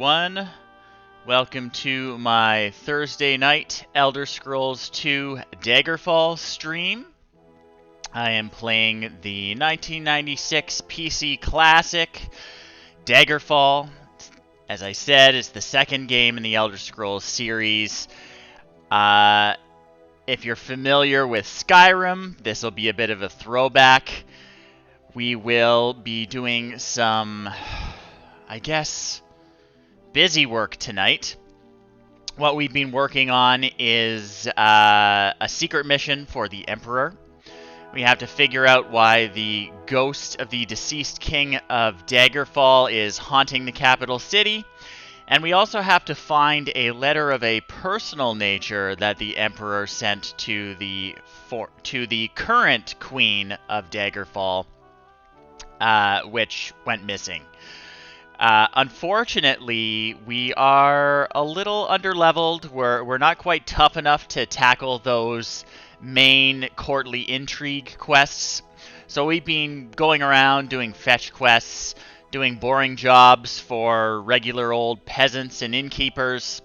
One, welcome to my Thursday night Elder Scrolls 2 Daggerfall stream. I am playing the 1996 PC classic Daggerfall. As I said, it's the second game in the Elder Scrolls series. If you're familiar with Skyrim, this will be a bit of a throwback. We will be doing some, I guess, busy work tonight. What we've been working on is a secret mission for the Emperor. We have to figure out why the ghost of the deceased king of Daggerfall is haunting the capital city. And we also have to find a letter of a personal nature that the Emperor sent to the current queen of Daggerfall, which went missing. Unfortunately, we are a little underleveled. We're not quite tough enough to tackle those main courtly intrigue quests. So we've been going around doing fetch quests, doing boring jobs for regular old peasants and innkeepers.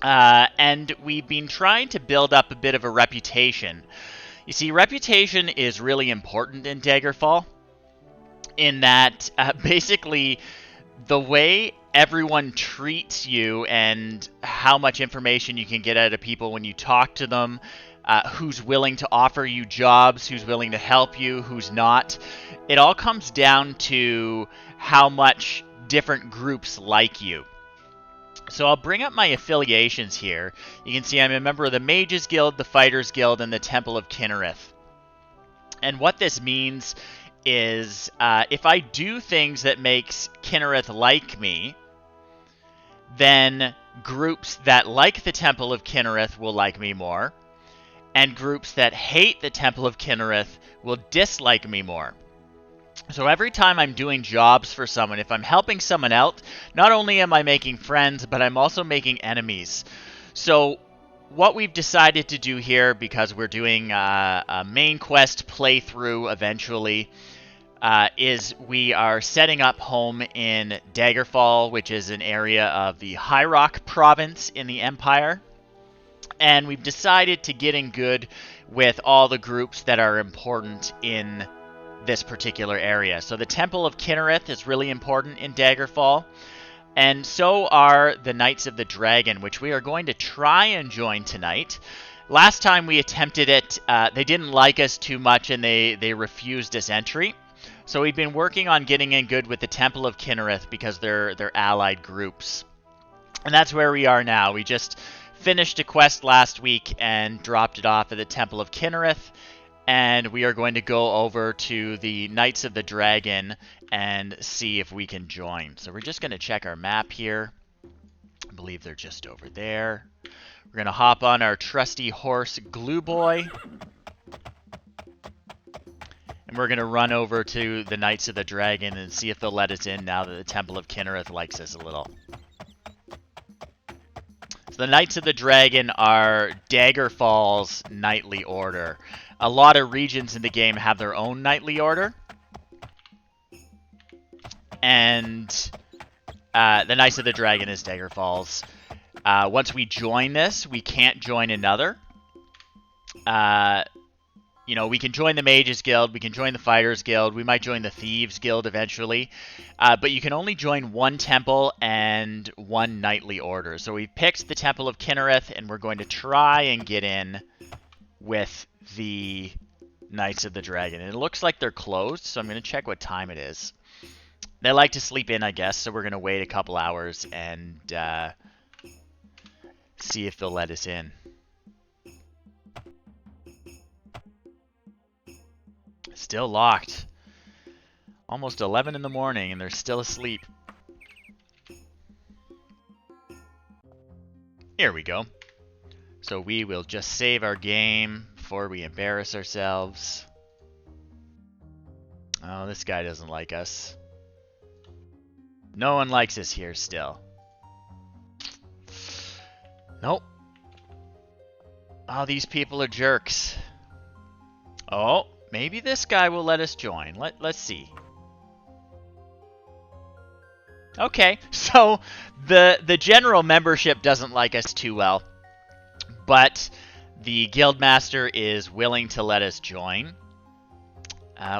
And we've been trying to build up a bit of a reputation. You see, reputation is really important in Daggerfall, in that basically the way everyone treats you and how much information you can get out of people when you talk to them, who's willing to offer you jobs, who's willing to help you, who's not. It all comes down to how much different groups like you. So I'll bring up my affiliations here. You can see I'm a member of the Mages Guild, the Fighters Guild, and the Temple of Kinnereth. And what this means is if I do things that makes Kinnereth like me, then groups that like the Temple of Kinnereth will like me more, and groups that hate the Temple of Kinnereth will dislike me more. So every time I'm doing jobs for someone, if I'm helping someone out, not only am I making friends, but I'm also making enemies. So what we've decided to do here, because we're doing a main quest playthrough eventually, is we are setting up home in Daggerfall, which is an area of the High Rock province in the Empire. And we've decided to get in good with all the groups that are important in this particular area. So the Temple of Kinnereth is really important in Daggerfall. And so are the Knights of the Dragon, which we are going to try and join tonight. Last time we attempted it, they didn't like us too much and they refused us entry. So we've been working on getting in good with the Temple of Kinnereth because they're allied groups. And that's where we are now. We just finished a quest last week and dropped it off at the Temple of Kinnereth. And we are going to go over to the Knights of the Dragon and see if we can join. So we're just going to check our map here. I believe they're just over there. We're going to hop on our trusty horse, Glue Boy. And we're going to run over to the Knights of the Dragon and see if they'll let us in now that the Temple of Kinnereth likes us a little. So the Knights of the Dragon are Daggerfall's knightly order. A lot of regions in the game have their own knightly order. And the Knights of the Dragon is Daggerfall's. Once we join this, we can't join another. You know, we can join the Mages Guild, we can join the Fighters Guild, we might join the Thieves Guild eventually, but you can only join one temple and one knightly order. So we picked the Temple of Kinnereth, and we're going to try and get in with the Knights of the Dragon. And it looks like they're closed, so I'm going to check what time it is. They like to sleep in, I guess, so we're going to wait a couple hours and see if they'll let us in. Still locked. Almost 11 in the morning and they're still asleep. Here we go. So we will just save our game before we embarrass ourselves. Oh, this guy doesn't like us. No one likes us here still. Nope. Oh, these people are jerks. Oh. Maybe this guy will let us join. Let's see. Okay, so the general membership doesn't like us too well, but the guildmaster is willing to let us join.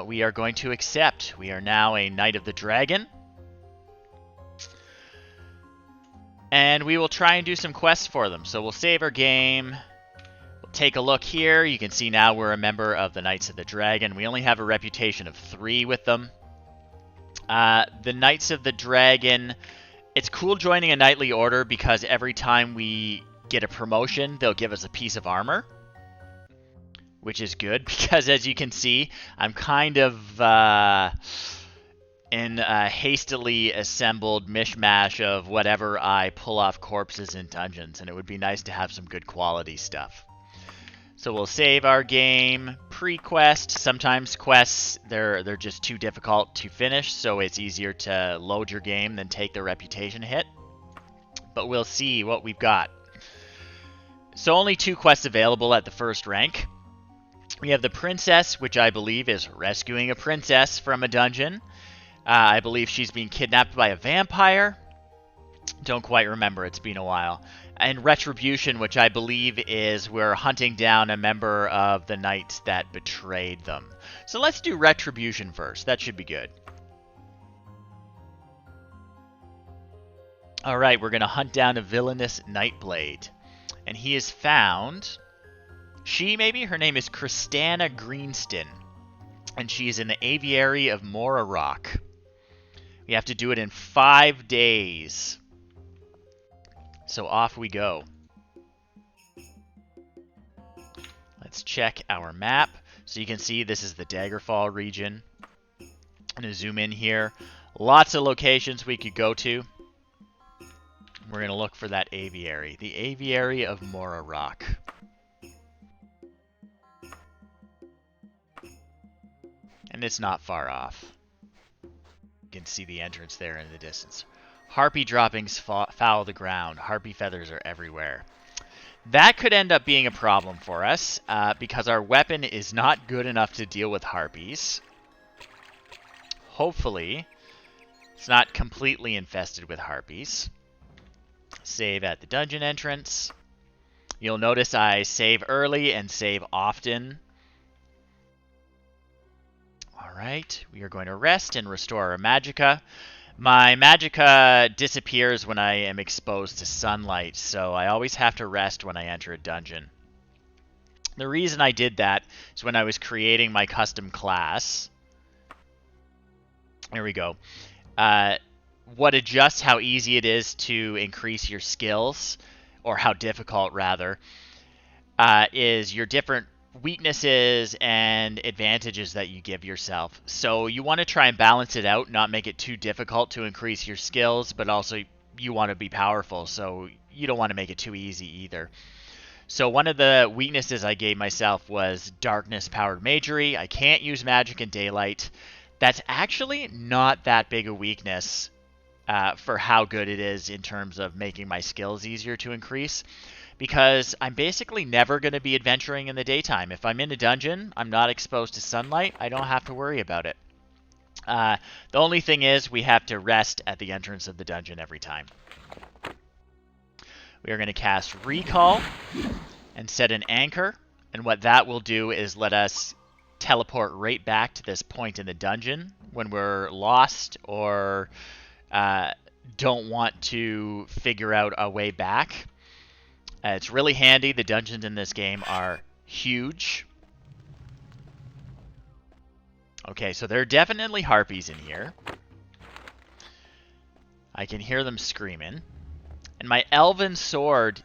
We are going to accept. We are now a Knight of the Dragon. And we will try and do some quests for them. So we'll save our game. We'll take a look here. You can see now we're a member of the Knights of the Dragon. We only have a reputation of 3 with them. The Knights of the Dragon, it's cool joining a knightly order because every time we get a promotion, they'll give us a piece of armor, which is good because, as you can see, I'm kind of in a hastily assembled mishmash of whatever I pull off corpses in dungeons, and it would be nice to have some good quality stuff. So we'll save our game, pre-quest. Sometimes quests, they're just too difficult to finish, so it's easier to load your game than take the reputation hit. But we'll see what we've got. So only 2 quests available at the first rank. We have the Princess, which I believe is rescuing a princess from a dungeon. I believe she's being kidnapped by a vampire. Don't quite remember, it's been a while. And Retribution, which I believe is we're hunting down a member of the Knights that betrayed them. So let's do Retribution first. That should be good. Alright, we're going to hunt down a villainous Nightblade. And he is found... She, maybe? Her name is Kristana Greenston. And she's in the aviary of Mora Rock. We have to do it in 5 days. So off we go. Let's check our map. So you can see this is the Daggerfall region. I'm going to zoom in here. Lots of locations we could go to. We're going to look for that aviary. The aviary of Mora Rock. And it's not far off. You can see the entrance there in the distance. Harpy droppings foul the ground. Harpy feathers are everywhere. That could end up being a problem for us, because our weapon is not good enough to deal with harpies. Hopefully, it's not completely infested with harpies. Save at the dungeon entrance. You'll notice I save early and save often. Alright, we are going to rest and restore our magicka. My magicka disappears when I am exposed to sunlight, so I always have to rest when I enter a dungeon. The reason I did that is when I was creating my custom class. There we go. What adjusts how easy it is to increase your skills, or how difficult rather, is your different weaknesses and advantages that you give yourself. So you want to try and balance it out, not make it too difficult to increase your skills, but also you want to be powerful, so you don't want to make it too easy either. So one of the weaknesses I gave myself was darkness-powered magery. I can't use magic in daylight. That's actually not that big a weakness for how good it is in terms of making my skills easier to increase, because I'm basically never going to be adventuring in the daytime. If I'm in a dungeon, I'm not exposed to sunlight, I don't have to worry about it. The only thing is we have to rest at the entrance of the dungeon every time. We are going to cast Recall and set an anchor, and what that will do is let us teleport right back to this point in the dungeon when we're lost or don't want to figure out a way back. It's really handy. The dungeons in this game are huge. Okay, so there are definitely harpies in here. I can hear them screaming. And my elven sword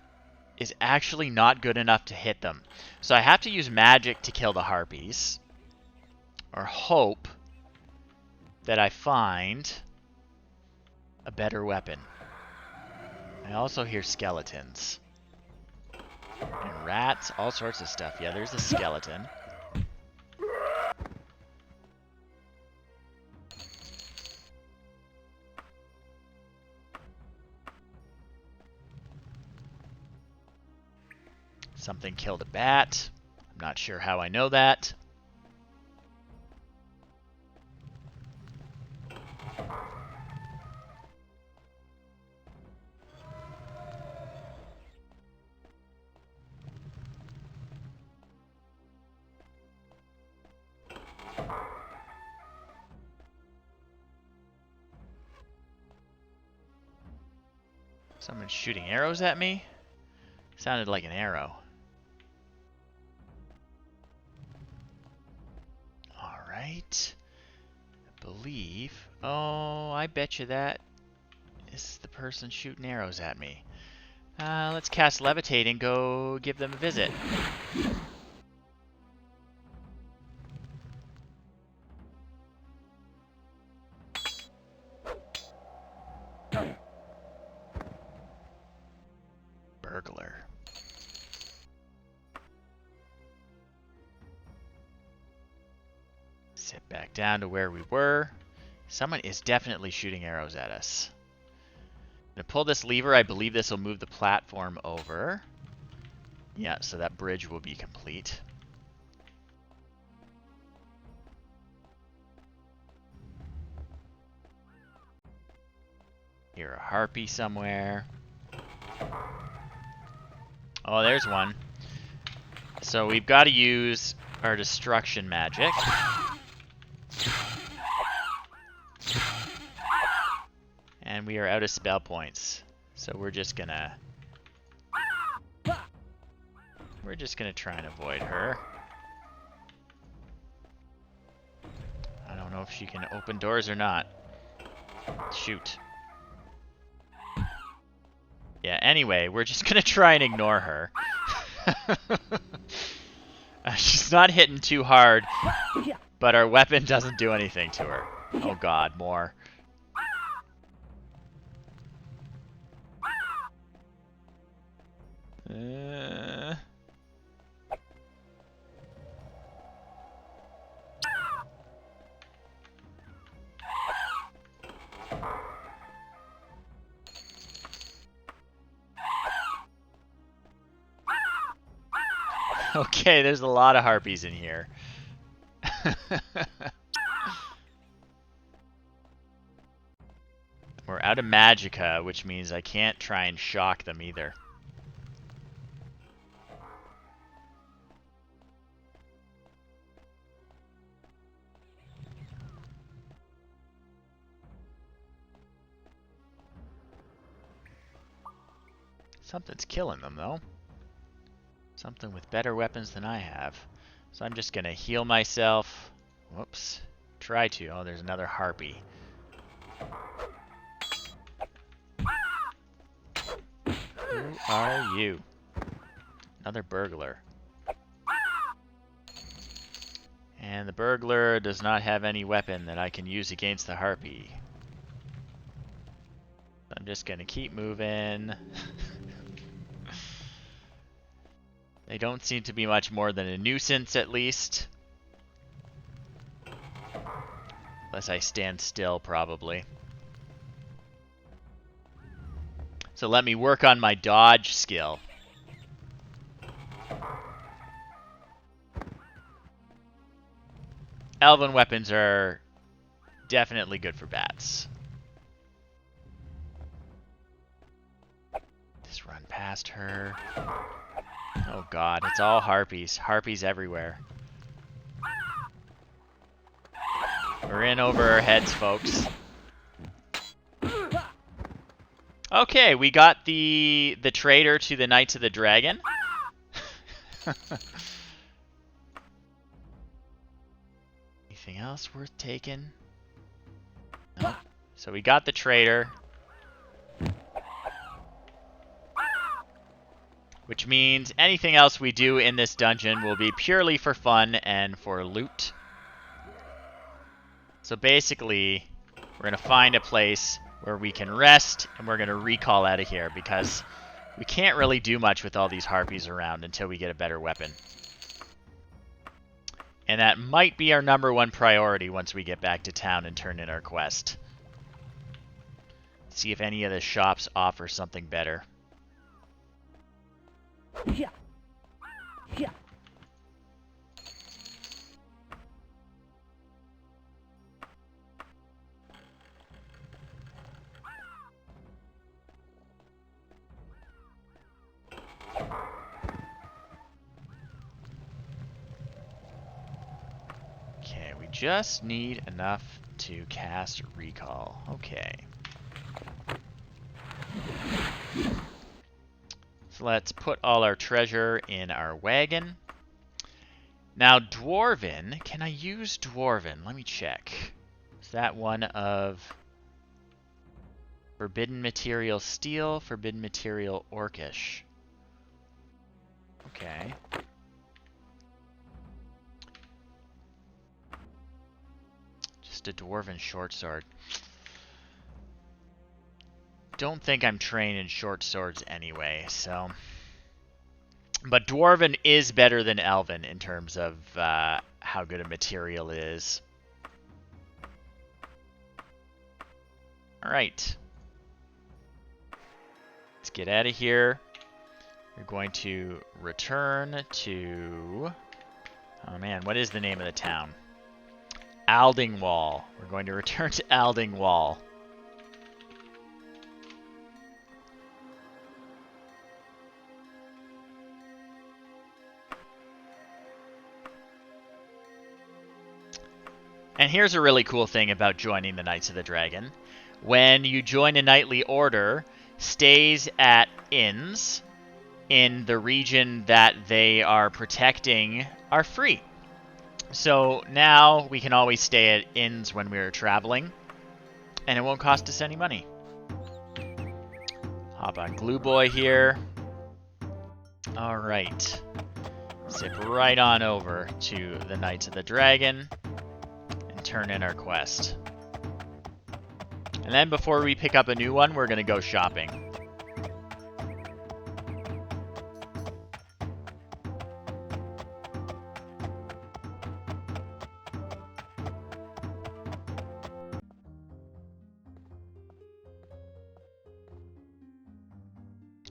is actually not good enough to hit them. So I have to use magic to kill the harpies. Or hope that I find a better weapon. I also hear skeletons. And rats, all sorts of stuff. Yeah, there's a skeleton. Something killed a bat. I'm not sure how I know that. Someone's shooting arrows at me? Sounded like an arrow. Alright. I believe... Oh, I bet you that is the person shooting arrows at me. Let's cast Levitate and go give them a visit. Burglar. Sit back down to where we were. Someone is definitely shooting arrows at us. I'm gonna pull this lever. I believe this will move the platform over. Yeah, so that bridge will be complete. Hear a harpy somewhere. Oh, there's one. So we've got to use our destruction magic. And we are out of spell points. So we're just gonna try and avoid her. I don't know if she can open doors or not. Shoot. Yeah, anyway, we're just gonna try and ignore her. She's not hitting too hard, but our weapon doesn't do anything to her. Oh god, more. Okay, there's a lot of harpies in here. We're out of magicka, which means I can't try and shock them either. Something's killing them, though. Something with better weapons than I have. So I'm just going to heal myself. Whoops. Try to. Oh, there's another harpy. Who are you? Another burglar. And the burglar does not have any weapon that I can use against the harpy. I'm just going to keep moving. They don't seem to be much more than a nuisance, at least. Unless I stand still, probably. So let me work on my dodge skill. Elven weapons are definitely good for bats. Just run past her. Oh god, it's all harpies. Harpies everywhere. We're in over our heads, folks. Okay, we got the traitor to the Knights of the Dragon. Anything else worth taking? No. So we got the traitor. Which means anything else we do in this dungeon will be purely for fun and for loot. So basically, we're going to find a place where we can rest, and we're going to recall out of here, because we can't really do much with all these harpies around until we get a better weapon. And that might be our #1 priority once we get back to town and turn in our quest. See if any of the shops offer something better. Yeah. Yeah. Okay, we just need enough to cast recall. Okay. So let's put all our treasure in our wagon. Now, Dwarven. Can I use Dwarven? Let me check. Is that one of Forbidden Material Steel, Forbidden Material Orcish? Okay. Just a Dwarven short sword. Don't think I'm trained in short swords anyway, so... But Dwarven is better than Elven in terms of how good a material it is. Alright. Let's get out of here. We're going to return to... Oh man, what is the name of the town? Aldingwall. We're going to return to Aldingwall. And here's a really cool thing about joining the Knights of the Dragon. When you join a knightly order, stays at inns in the region that they are protecting are free. So now we can always stay at inns when we're traveling, and it won't cost us any money. Hop on Glue Boy here. Alright. Zip right on over to the Knights of the Dragon. Turn in our quest. And then before we pick up a new one, we're going to go shopping.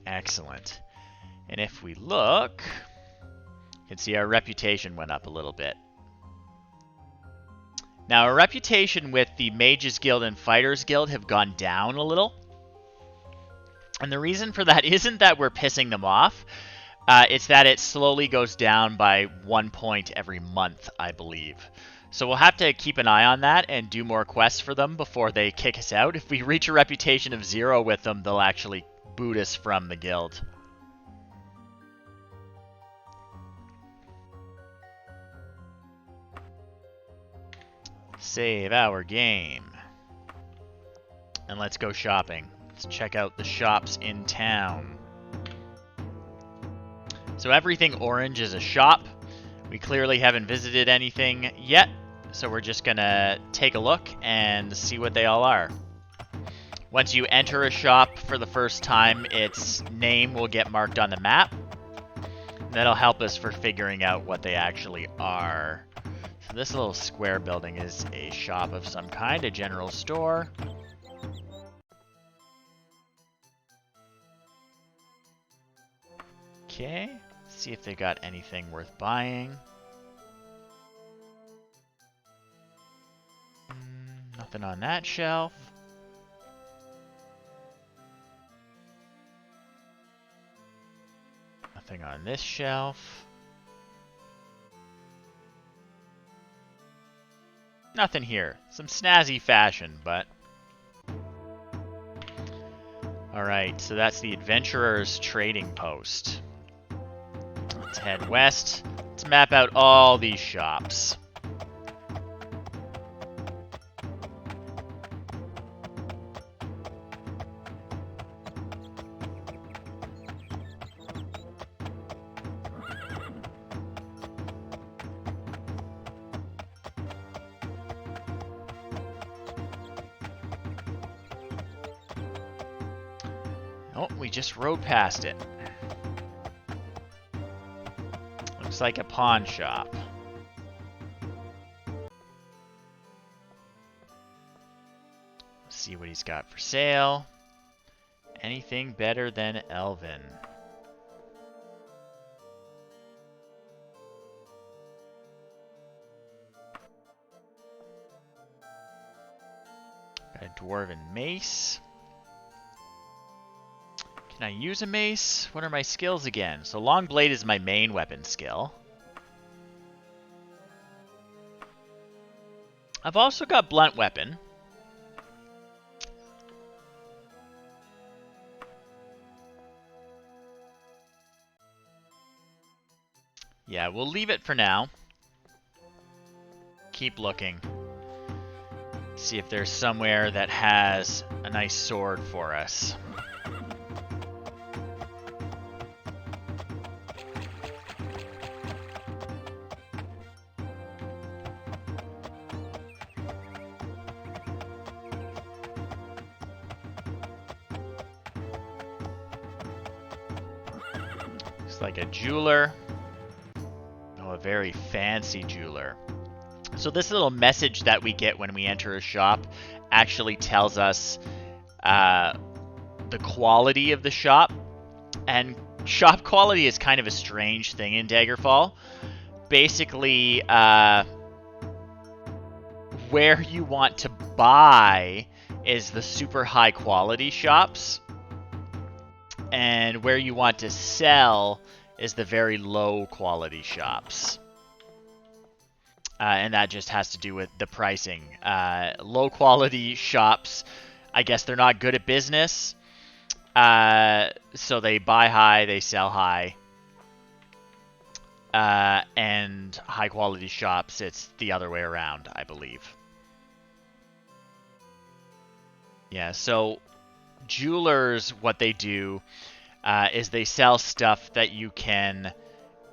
Excellent. And if we look, you can see our reputation went up a little bit. Now, our reputation with the Mages Guild and Fighters Guild have gone down a little. And the reason for that isn't that we're pissing them off. It's that it slowly goes down by 1 point every month, I believe. So we'll have to keep an eye on that and do more quests for them before they kick us out. If we reach a reputation of 0 with them, they'll actually boot us from the guild. Save our game. And let's go shopping. Let's check out the shops in town. So everything orange is a shop. We clearly haven't visited anything yet, so we're just gonna take a look and see what they all are. Once you enter a shop for the first time, its name will get marked on the map. That'll help us for figuring out what they actually are. So this little square building is a shop of some kind, a general store. Okay, see if they got anything worth buying. Nothing on that shelf. Nothing on this shelf. Nothing here. Some snazzy fashion, but... Alright, so that's the Adventurer's Trading Post. Let's head west. Let's map out all these shops. Oh, we just rode past it. Looks like a pawn shop. Let's see what he's got for sale. Anything better than Elven? Got a Dwarven Mace. Can I use a mace? What are my skills again? So long blade is my main weapon skill. I've also got blunt weapon. Yeah, we'll leave it for now. Keep looking. See if there's somewhere that has a nice sword for us. Looks like a jeweler. Oh, a very fancy jeweler. So this little message that we get when we enter a shop actually tells us the quality of the shop. And shop quality is kind of a strange thing in Daggerfall. Basically, where you want to buy is the super high quality shops. And where you want to sell is the very low quality shops. And that just has to do with the pricing. Low quality shops, I guess they're not good at business. So they buy high, they sell high. And high quality shops, it's the other way around, I believe. Yeah, so jewelers, what they do is they sell stuff that you can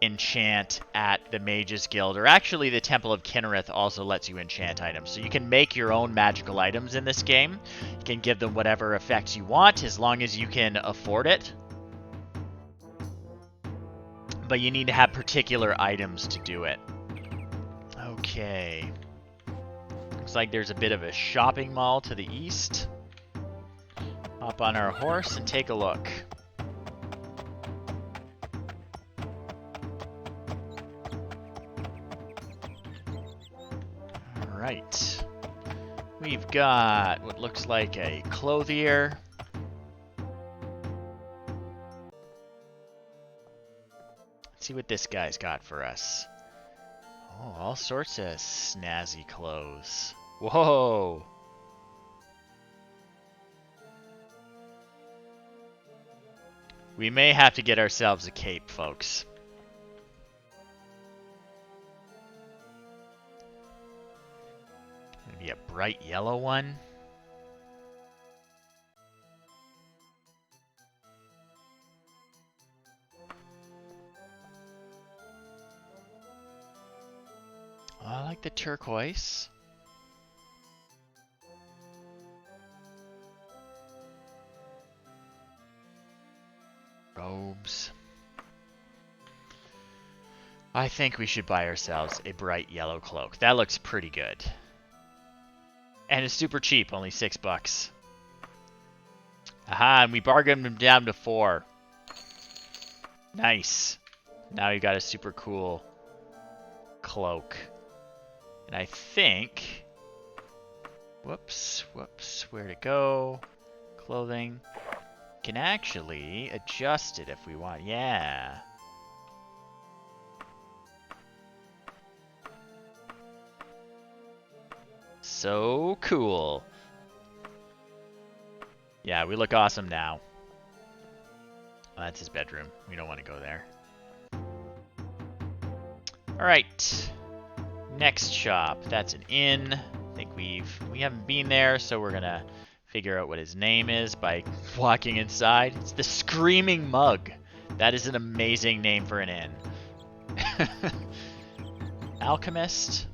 enchant at the Mages Guild, or actually the Temple of Kinnereth also lets you enchant items. So you can make your own magical items in this game. You can give them whatever effects you want as long as you can afford it. But you need to have particular items to do it. Okay. Looks like there's a bit of a shopping mall to the east. Hop on our horse and take a look. Alright. We've got what looks like a clothier. Let's see what this guy's got for us. Oh, all sorts of snazzy clothes. Whoa! We may have to get ourselves a cape, folks. Maybe a bright yellow one. Oh, I like the turquoise. Robes. I think we should buy ourselves a bright yellow cloak. That looks pretty good. And it's super cheap, only $6. Aha, and we bargained him down to 4. Nice. Now you got a super cool cloak. And I think... Whoops, where to go? Clothing. Can actually adjust it if we want. Yeah. So cool. Yeah, we look awesome now. Oh, that's his bedroom. We don't want to go there. Alright. Next shop. That's an inn. I think we haven't been there, so we're gonna figure out what his name is by walking inside. It's the Screaming Mug. That is an amazing name for an inn. Alchemist.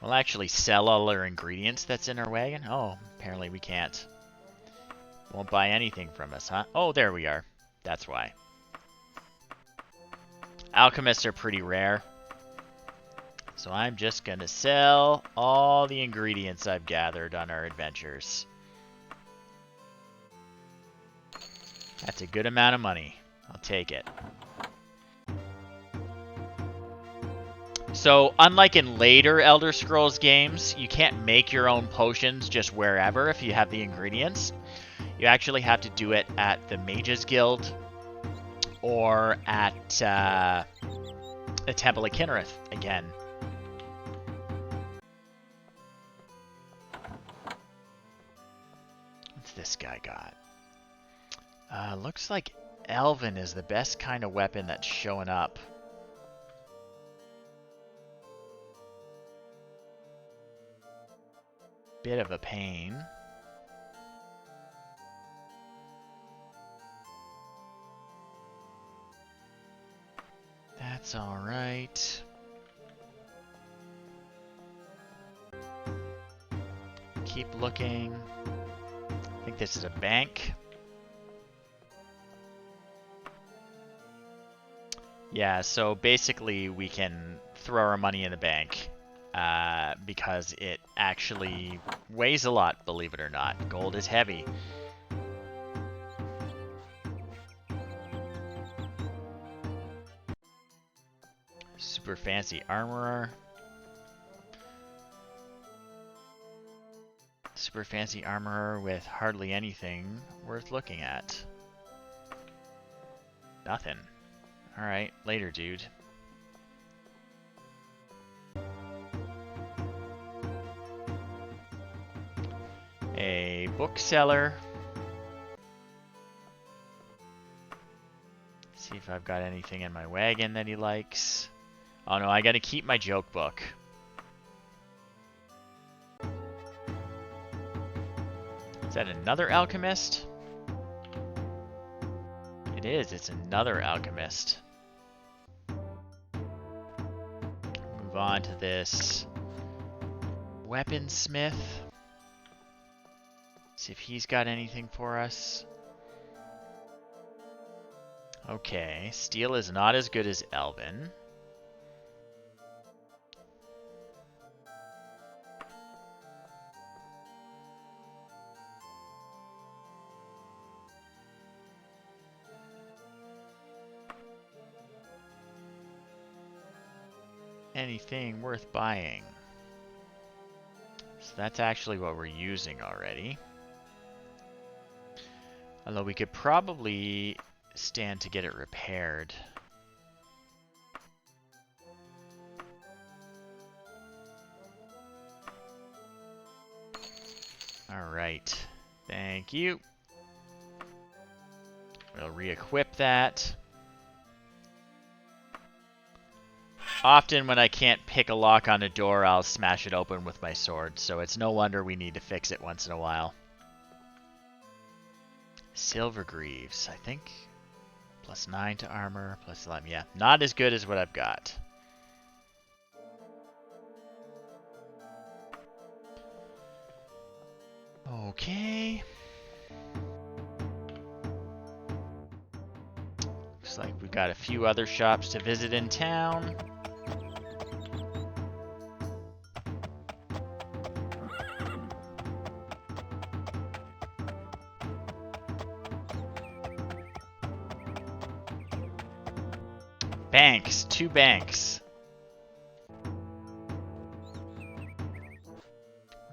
We'll actually sell all our ingredients that's in our wagon. Oh, apparently we can't. Won't buy anything from us, huh? Oh, there we are. That's why. Alchemists are pretty rare. So I'm just gonna sell all the ingredients I've gathered on our adventures. That's a good amount of money. I'll take it. So, unlike in later Elder Scrolls games, you can't make your own potions just wherever if you have the ingredients. You actually have to do it at the Mages Guild or at the Temple of Kinnereth again. What's this guy got? Looks like Elven is the best kind of weapon that's showing up. Bit of a pain. That's alright. Keep looking. I think this is a bank. Yeah, so basically we can throw our money in the bank because it actually weighs a lot, believe it or not. Gold is heavy. Super fancy armorer. Super fancy armorer with hardly anything worth looking at. Nothing. Alright, later, dude. A bookseller. See if I've got anything in my wagon that he likes. Oh no, I gotta keep my joke book. Is that another alchemist? It is, it's another alchemist. Move on to this weaponsmith. See if he's got anything for us. Okay, steel is not as good as Elven. Anything worth buying. So that's actually what we're using already. Although we could probably stand to get it repaired. Alright. Thank you. We'll re-equip that. Often when I can't pick a lock on a door, I'll smash it open with my sword, so it's no wonder we need to fix it once in a while. Silver Greaves, I think. +9 to armor, +11. Yeah, not as good as what I've got. Okay. Looks like we've got a few other shops to visit in town. Banks, 2 banks.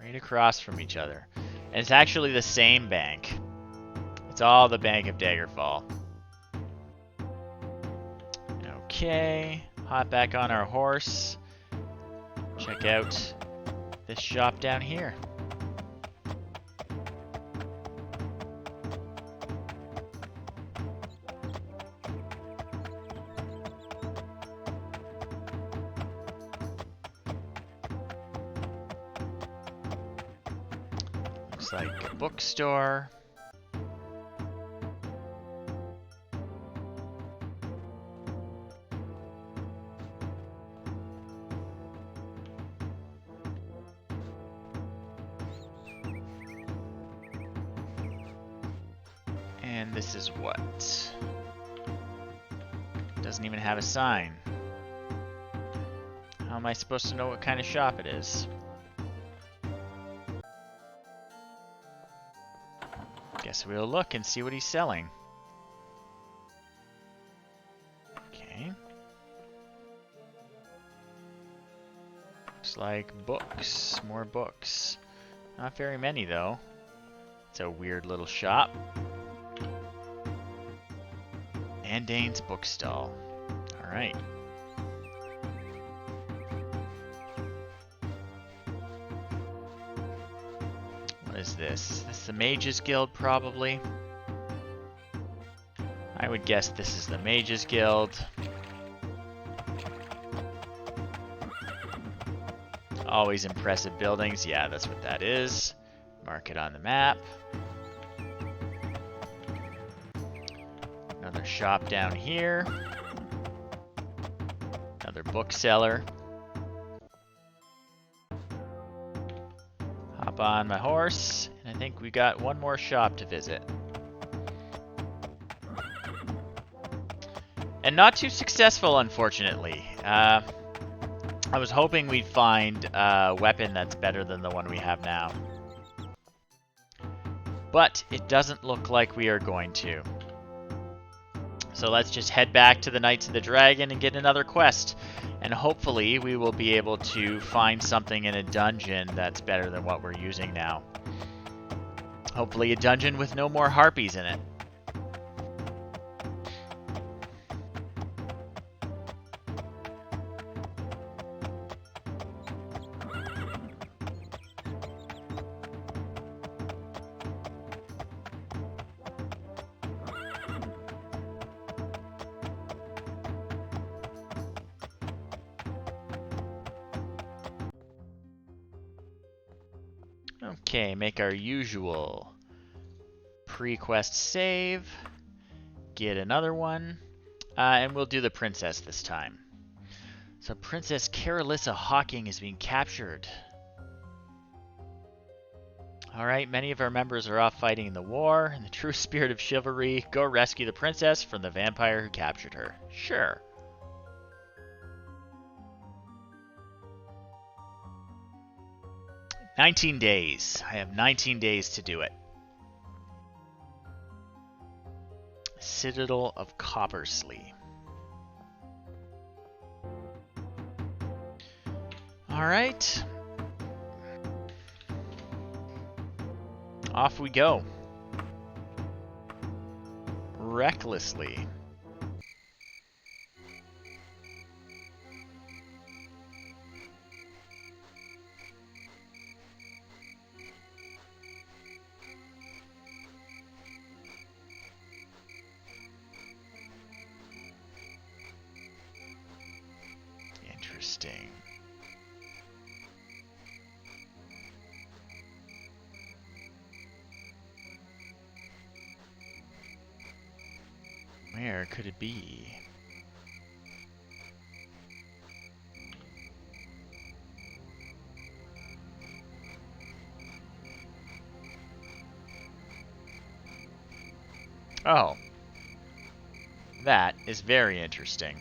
Right across from each other. And it's actually the same bank. It's all the Bank of Daggerfall. Okay, hop back on our horse. Check out this shop down here. Looks like a bookstore. And this is what? Doesn't even have a sign. How am I supposed to know what kind of shop it is? Guess we'll look and see what he's selling. Okay. Looks like books. More books. Not very many, though. It's a weird little shop. Mandane's bookstall. Alright. What is this? This is the Mages Guild, probably. I would guess this is the Mages Guild. Always impressive buildings. Yeah, that's what that is. Mark it on the map. Another shop down here. Another bookseller. Hop on my horse, and I think we got one more shop to visit. And not too successful, unfortunately. I was hoping we'd find a weapon that's better than the one we have now. But it doesn't look like we are going to. So let's just head back to the Knights of the Dragon and get another quest. And hopefully we will be able to find something in a dungeon that's better than what we're using now. Hopefully a dungeon with no more harpies in it. Okay, make our usual pre-quest save, get another one, and we'll do the princess this time. So Princess Carolissa Hawking is being captured. Alright, many of our members are off fighting in the war. In the true spirit of chivalry, go rescue the princess from the vampire who captured her. Sure. "19 days. I have 19 days to do it." Citadel of Coppersley. Alright. Off we go. Recklessly. Interesting. Where could it be? Oh. That is very interesting.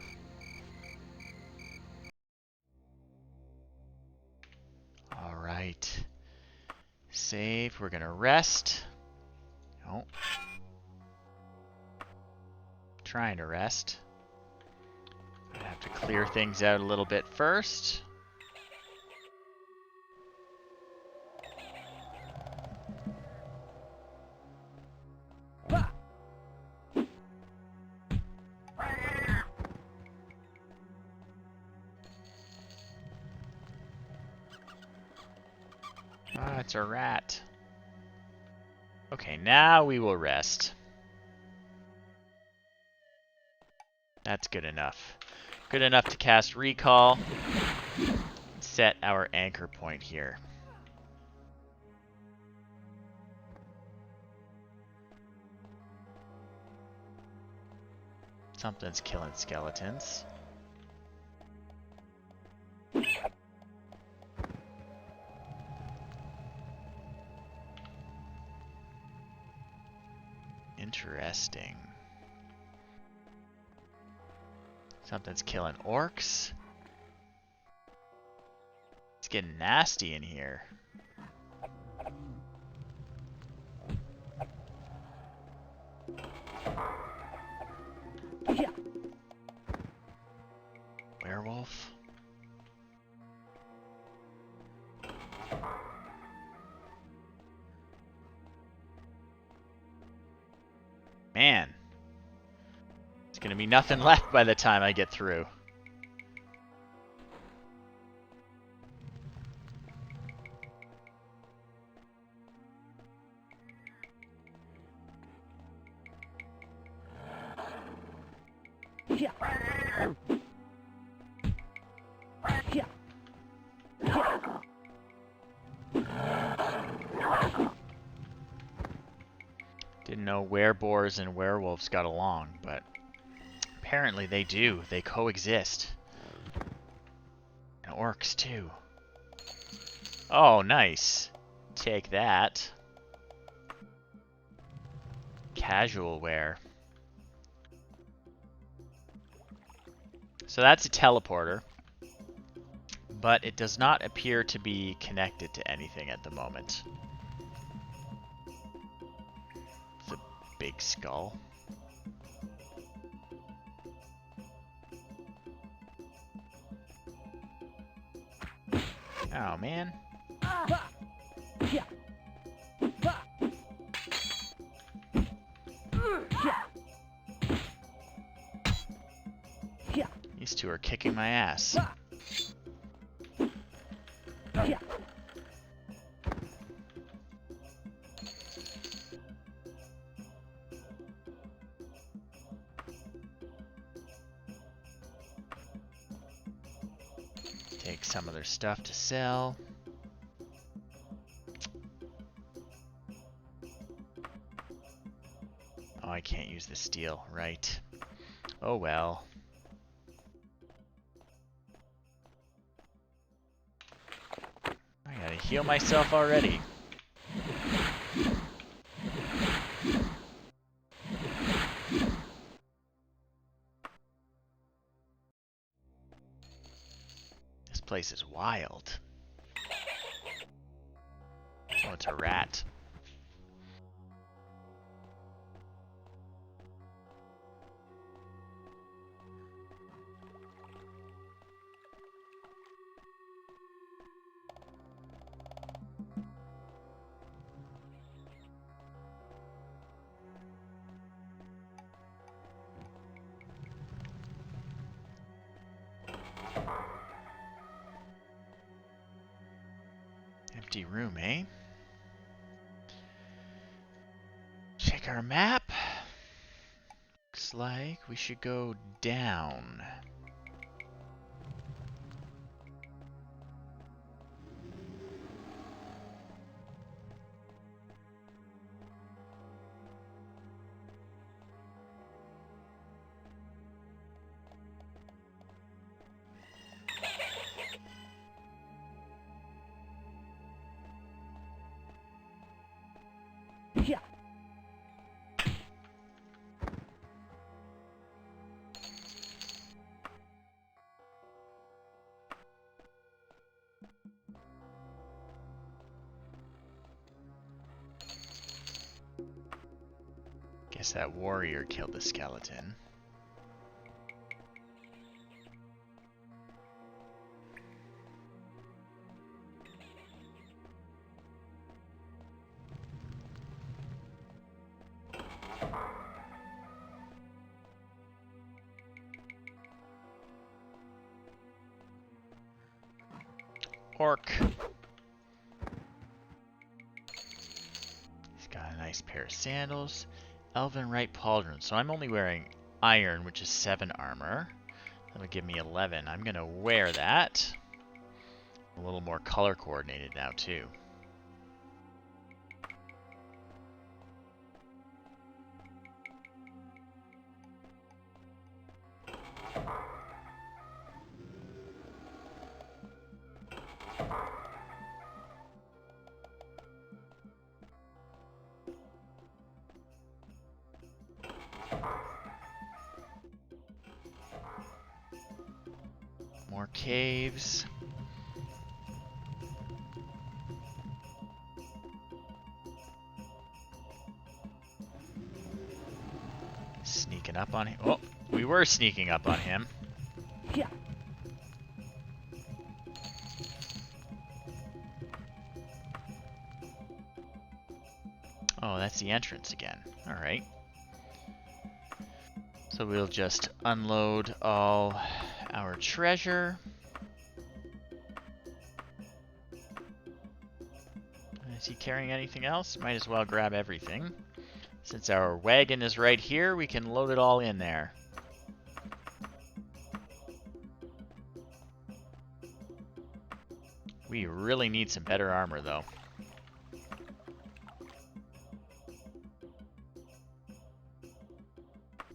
Alright. Save. We're gonna rest. Oh. Trying to rest. I have to clear things out a little bit first. Ah, it's a rat. Okay, now we will rest. That's good enough. Good enough to cast Recall. Set our anchor point here. Something's killing skeletons. Interesting. Something's killing orcs. It's getting nasty in here. Werewolf. Man. There's gonna be nothing left by the time I get through. Yeah. Yeah. Didn't know wereboars and werewolves got along, but apparently they do. They coexist. And orcs too. Oh, nice. Take that. Casual wear. So that's a teleporter, but it does not appear to be connected to anything at the moment. It's a big skull. Oh, man. Yeah. These two are kicking my ass. Yeah. Take some of their stuff to sell. Oh, I can't use the steel, right. Oh well. I gotta heal myself already. This place is wild. Oh, it's a rat. Empty room, eh? Check our map. Looks like we should go down. Yeah. Guess that warrior killed the skeleton. Orc. He's got a nice pair of sandals. Elven right pauldron. So I'm only wearing iron, which is 7 armor. That'll give me 11. I'm gonna wear that. A little more color coordinated now too. More caves. Sneaking up on him. Oh, we were sneaking up on him. Yeah. Oh, that's the entrance again. Alright. So we'll just unload all our treasure. Is he carrying anything else? Might as well grab everything. Since our wagon is right here, we can load it all in there. We really need some better armor, though.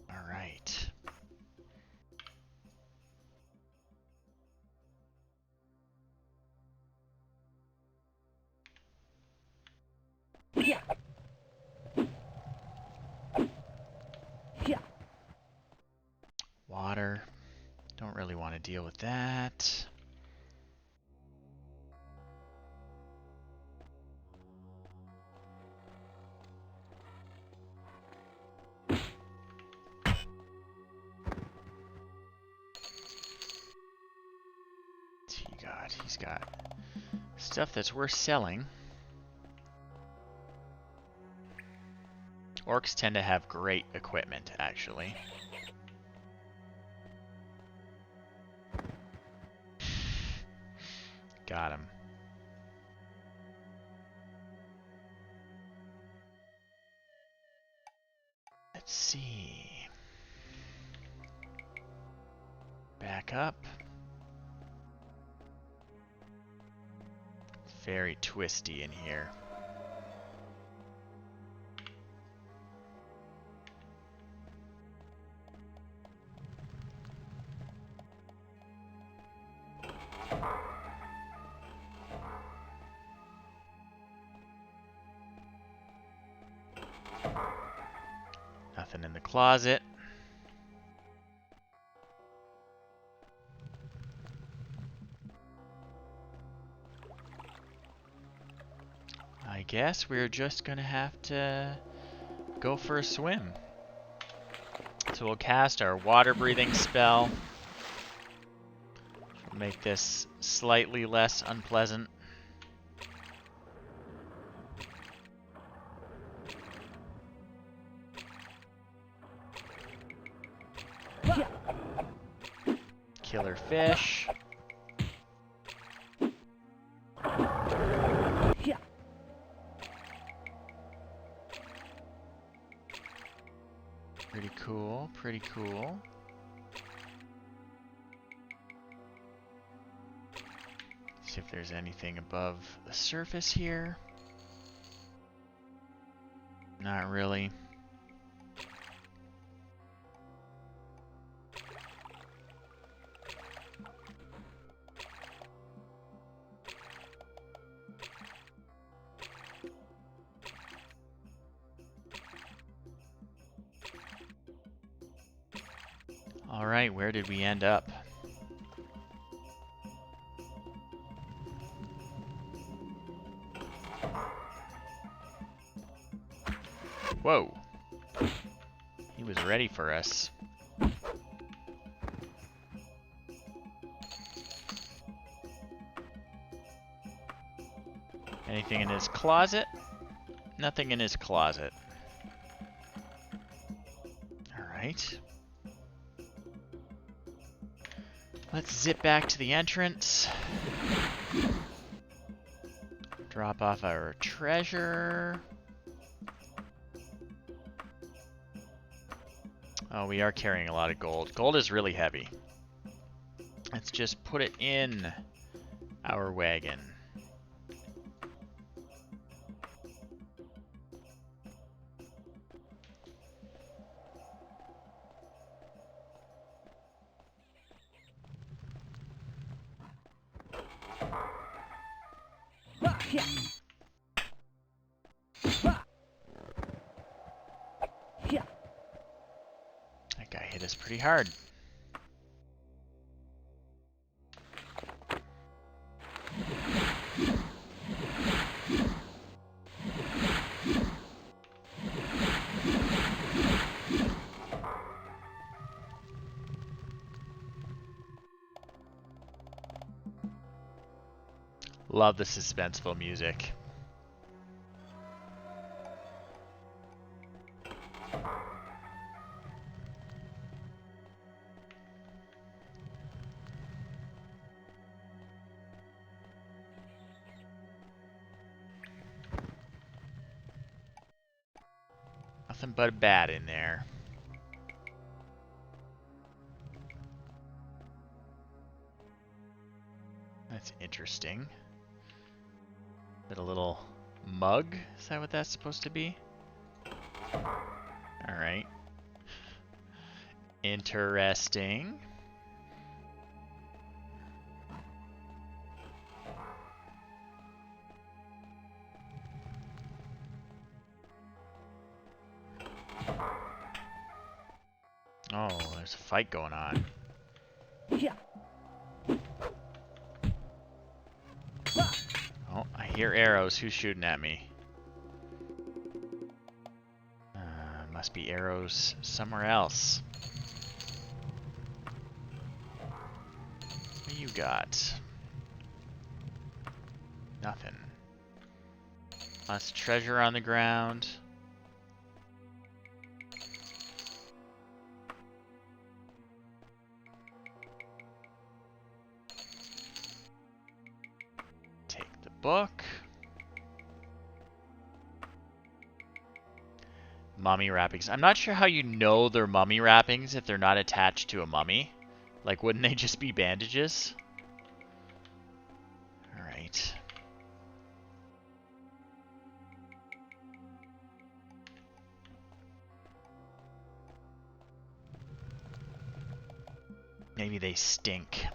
All right. Yeah. Yeah. Water. Don't really want to deal with that. He's got stuff that's worth selling. Orcs tend to have great equipment, actually. Got him. Let's see. Back up. Very twisty in here. Nothing in the closet. I guess we're just gonna have to go for a swim. So we'll cast our water breathing spell. Make this slightly less unpleasant. Yeah. Killer fish. Yeah. Pretty cool, pretty cool. See if there's anything above the surface here. Not really. All right, where did we end up? Whoa. He was ready for us. Anything in his closet? Nothing in his closet. All right. Let's zip back to the entrance. Drop off our treasure. Oh, we are carrying a lot of gold. Gold is really heavy. Let's just put it in our wagon. Yeah. Yeah. That guy hit us pretty hard. Love the suspenseful music. Nothing but a bat in there. That's interesting. Is it a little mug? Is that what that's supposed to be? Alright. Interesting. Oh, there's a fight going on. Yeah. Oh, I hear arrows. Who's shooting at me? Must be arrows somewhere else. What you got? Nothing. Lots of treasure on the ground. Take the book. Mummy wrappings. I'm not sure how you know they're mummy wrappings if they're not attached to a mummy. Like, wouldn't they just be bandages? Alright. Maybe they stink.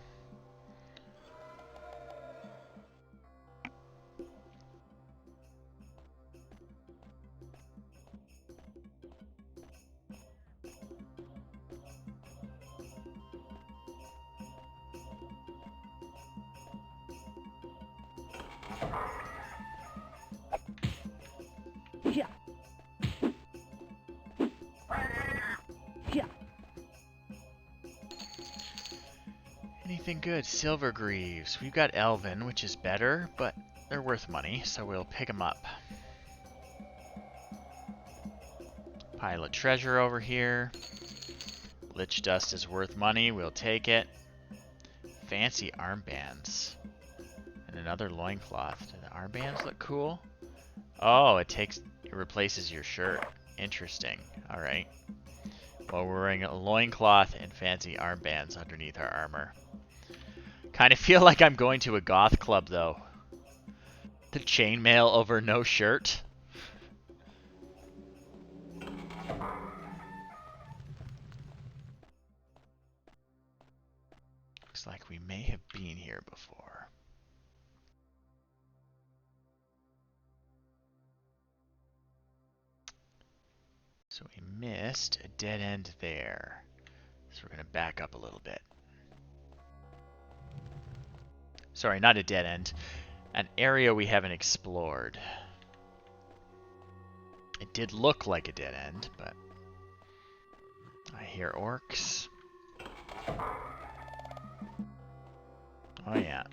Yeah. Yeah. Anything good? Silver greaves. We've got elven, which is better, but they're worth money, so we'll pick them up. Pile of treasure over here. Lich dust is worth money. We'll take it. Fancy armbands. And another loincloth. Do the armbands look cool? Oh, it replaces your shirt. Interesting. Alright. Well, we're wearing a loincloth and fancy armbands underneath our armor. Kind of feel like I'm going to a goth club, though. The chainmail over no shirt. Looks like we may have been here before. So we missed a dead end there. So we're going to back up a little bit. Sorry, not a dead end. An area we haven't explored. It did look like a dead end, but I hear orcs. Oh yeah.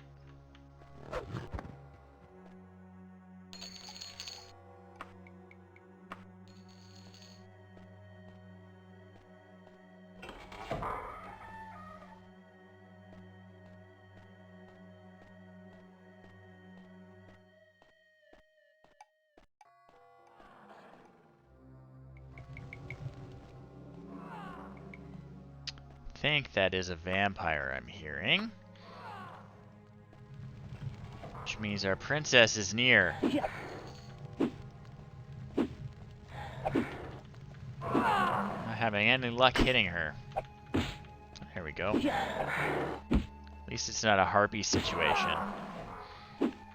I think that is a vampire I'm hearing. Which means our princess is near. Yeah. Not having any luck hitting her. There we go. At least it's not a harpy situation.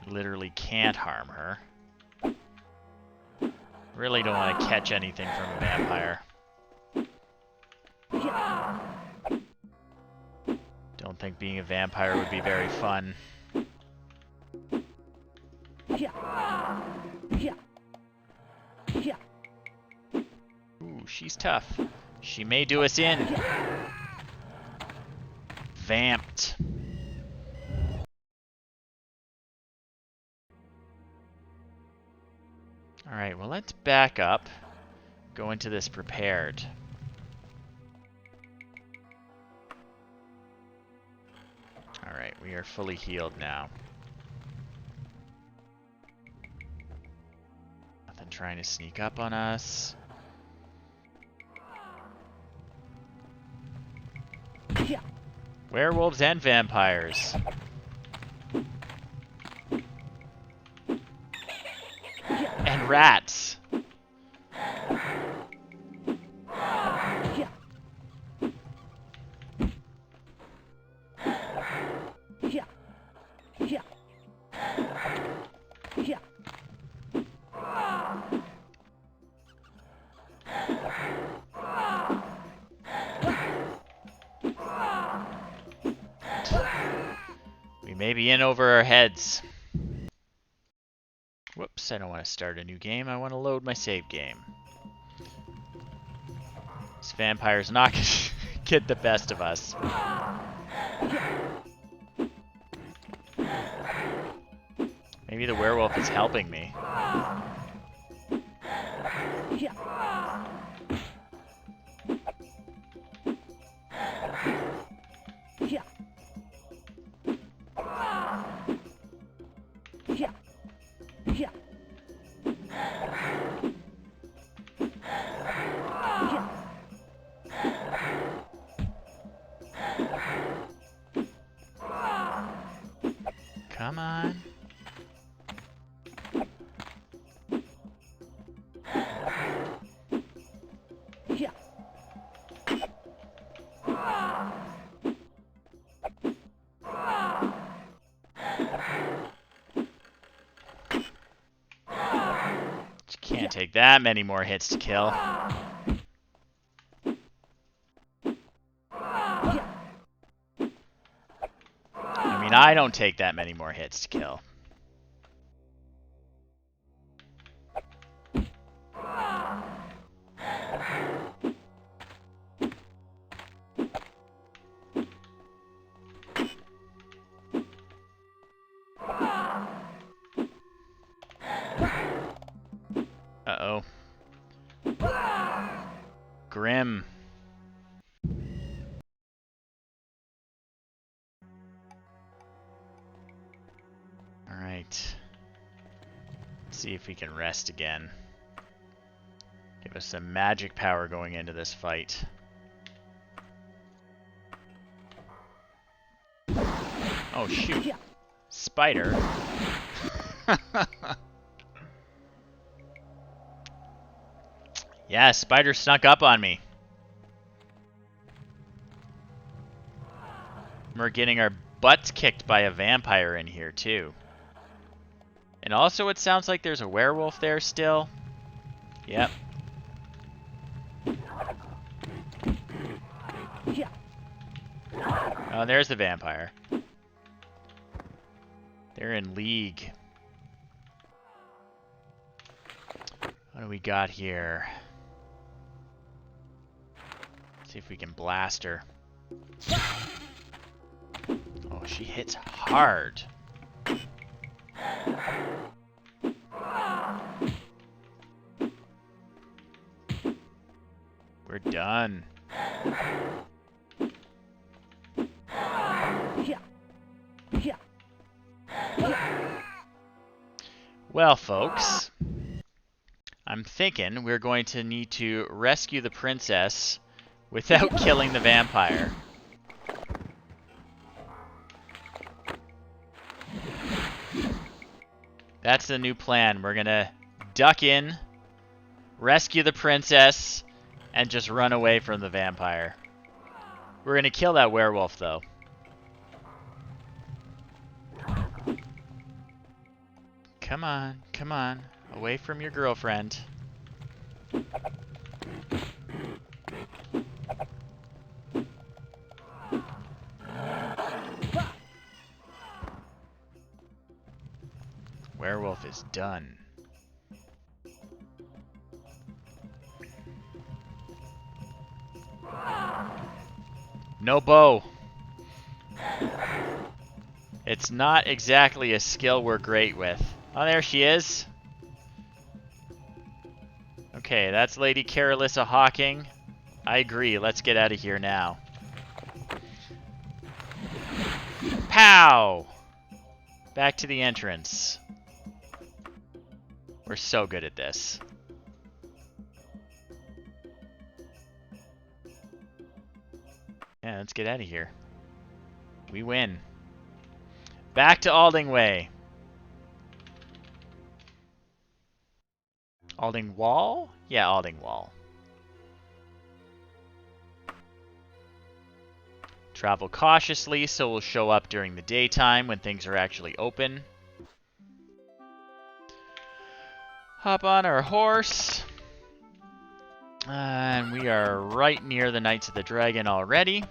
Literally can't harm her. Really don't want to catch anything from a vampire. Don't think being a vampire would be very fun. Ooh, she's tough. She may do us in. Vamped. Alright, well let's back up. Go into this prepared. Alright, we are fully healed now. Nothing trying to sneak up on us. Werewolves and vampires. rats. Yeah. Yeah. Yeah. Yeah. We may be in over our heads. Whoops, I don't want to start a new game. I want to load my save game. This vampire's not going to get the best of us. Maybe the werewolf is helping me. Yeah. Yeah. Yeah. Yeah. Yeah. Come on. Yeah. Can't take that many more hits to kill. I mean, I don't take that many more hits to kill. Uh-oh. Grim. Alright. Let's see if we can rest again. Give us some magic power going into this fight. Oh, shoot. Yeah. Spider. Yeah, spider snuck up on me. We're getting our butts kicked by a vampire in here, too. And also, it sounds like there's a werewolf there still. Yep. Yeah. Oh, there's the vampire. They're in league. What do we got here? Let's see if we can blast her. Oh, she hits hard. We're done. Yeah. Yeah. Yeah. Well, folks, I'm thinking we're going to need to rescue the princess without killing the vampire. That's the new plan. We're gonna duck in, rescue the princess, and just run away from the vampire. We're gonna kill that werewolf, though. Come on, come on. Away from your girlfriend. Werewolf is done. No bow. It's not exactly a skill we're great with. Oh, there she is. Okay, that's Lady Carolissa Hawking. I agree. Let's get out of here now. Pow! Back to the entrance. We're so good at this. Yeah, let's get out of here. We win. Back to Aldingway. Aldingwall? Yeah, Aldingwall. Travel cautiously, so we'll show up during the daytime when things are actually open. Hop on our horse. And we are right near the Knights of the Dragon already.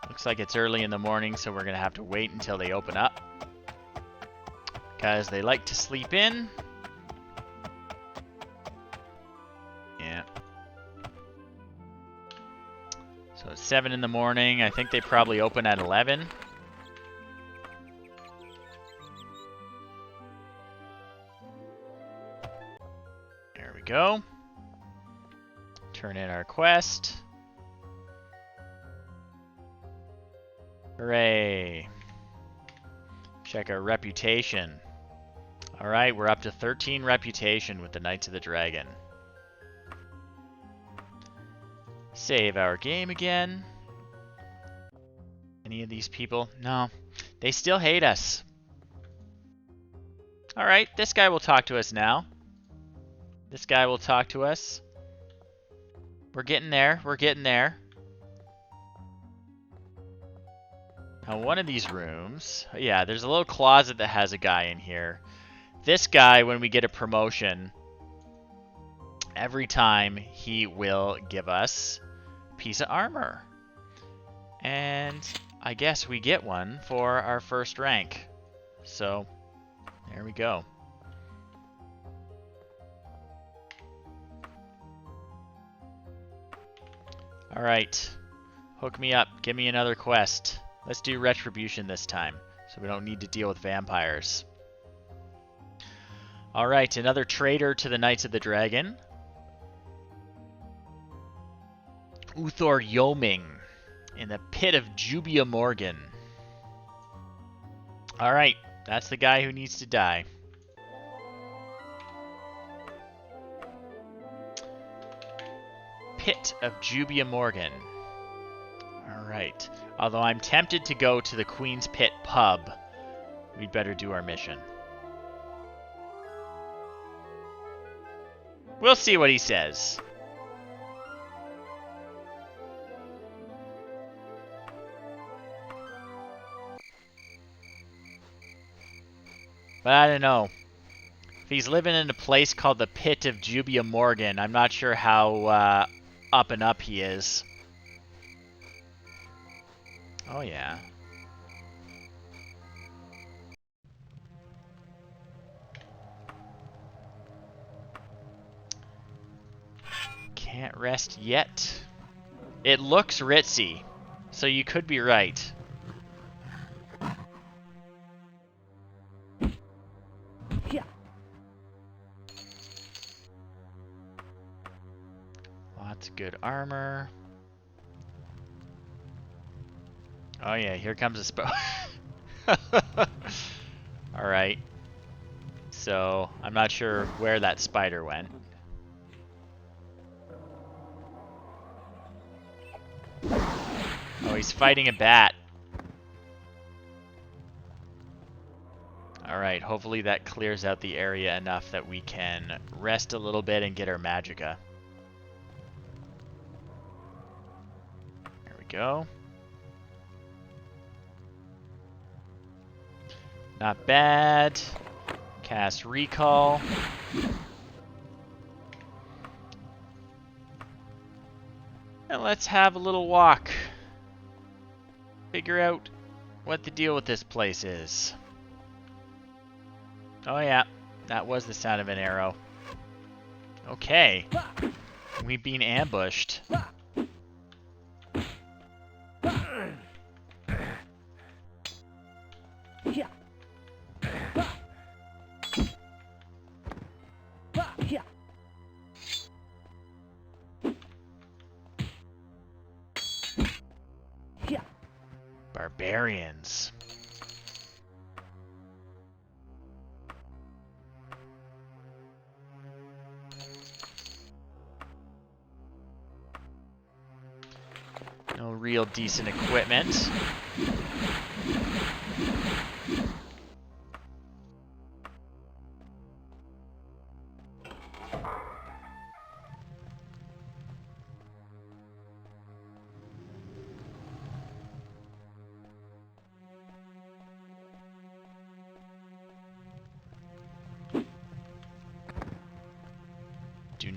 Looks like it's early in the morning, so we're going to have to wait until they open up. Because they like to sleep in. Yeah. So it's 7 in the morning. I think they probably open at 11. There we go. Turn in our quest. Hooray. Check our reputation. Alright, we're up to 13 reputation with the Knights of the Dragon. Save our game again. Any of these people? No. They still hate us. Alright, this guy will talk to us now. This guy will talk to us. We're getting there. We're getting there. Now, one of these rooms... Yeah, there's a little closet that has a guy in here. This guy, when we get a promotion, every time he will give us a piece of armor. And I guess we get one for our first rank. So, there we go. Alright. Hook me up. Give me another quest. Let's do Retribution this time, so we don't need to deal with vampires. Alright, another traitor to the Knights of the Dragon. Uthor Yoming in the pit of Jubia Morgan. Alright, that's the guy who needs to die. Pit of Jubia Morgan. Alright. Although I'm tempted to go to the Queen's Pit pub, we'd better do our mission. We'll see what he says. But I don't know. If he's living in a place called the Pit of Jubia Morgan, I'm not sure how up and up he is. Oh, yeah. Can't rest yet. It looks ritzy, so you could be right. Yeah. Lots of good armor. Oh yeah, here comes a spell. Alright. So, I'm not sure where that spider went. Oh, he's fighting a bat. Alright, hopefully that clears out the area enough that we can rest a little bit and get our magicka. There we go. Not bad. Cast recall. And let's have a little walk. Figure out what the deal with this place is. Oh yeah, that was the sound of an arrow. Okay. We've been ambushed. Yeah. Yeah. Yeah. Barbarians. No real decent equipment.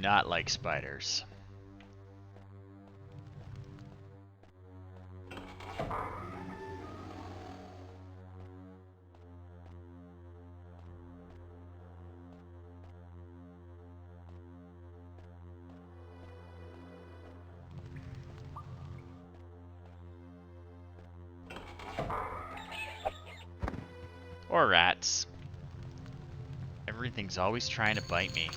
not like spiders. Or rats. Everything's always trying to bite me.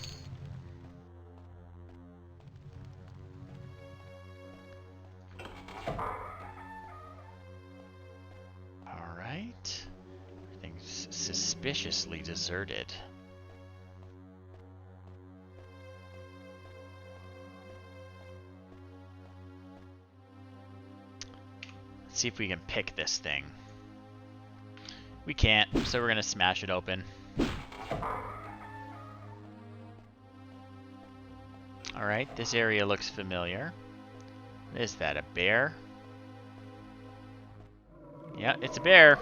Alright. Everything's suspiciously deserted. Let's see if we can pick this thing. We can't, so we're gonna smash it open. Alright, this area looks familiar. What is that, a bear? Yeah, it's a bear.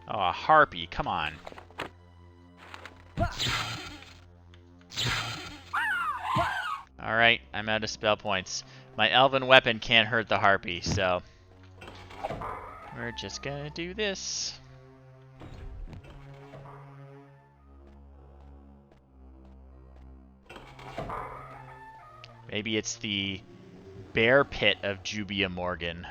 Oh, a harpy, come on. Alright, I'm out of spell points. My elven weapon can't hurt the harpy, so we're just gonna do this. Maybe it's the bear pit of Jubia Morgan.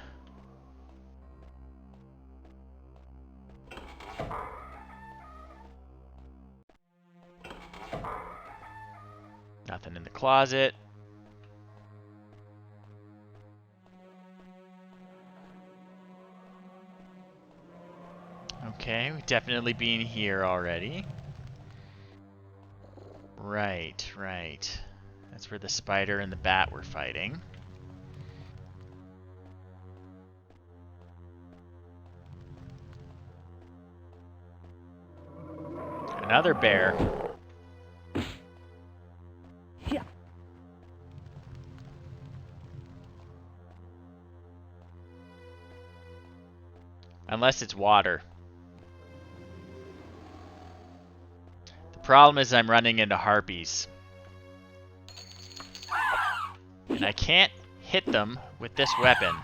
Nothing in the closet. Okay, we've definitely been here already. Right, right. That's where the spider and the bat were fighting. Another bear. Yeah. Unless it's water. The problem is I'm running into harpies. And I can't hit them with this weapon.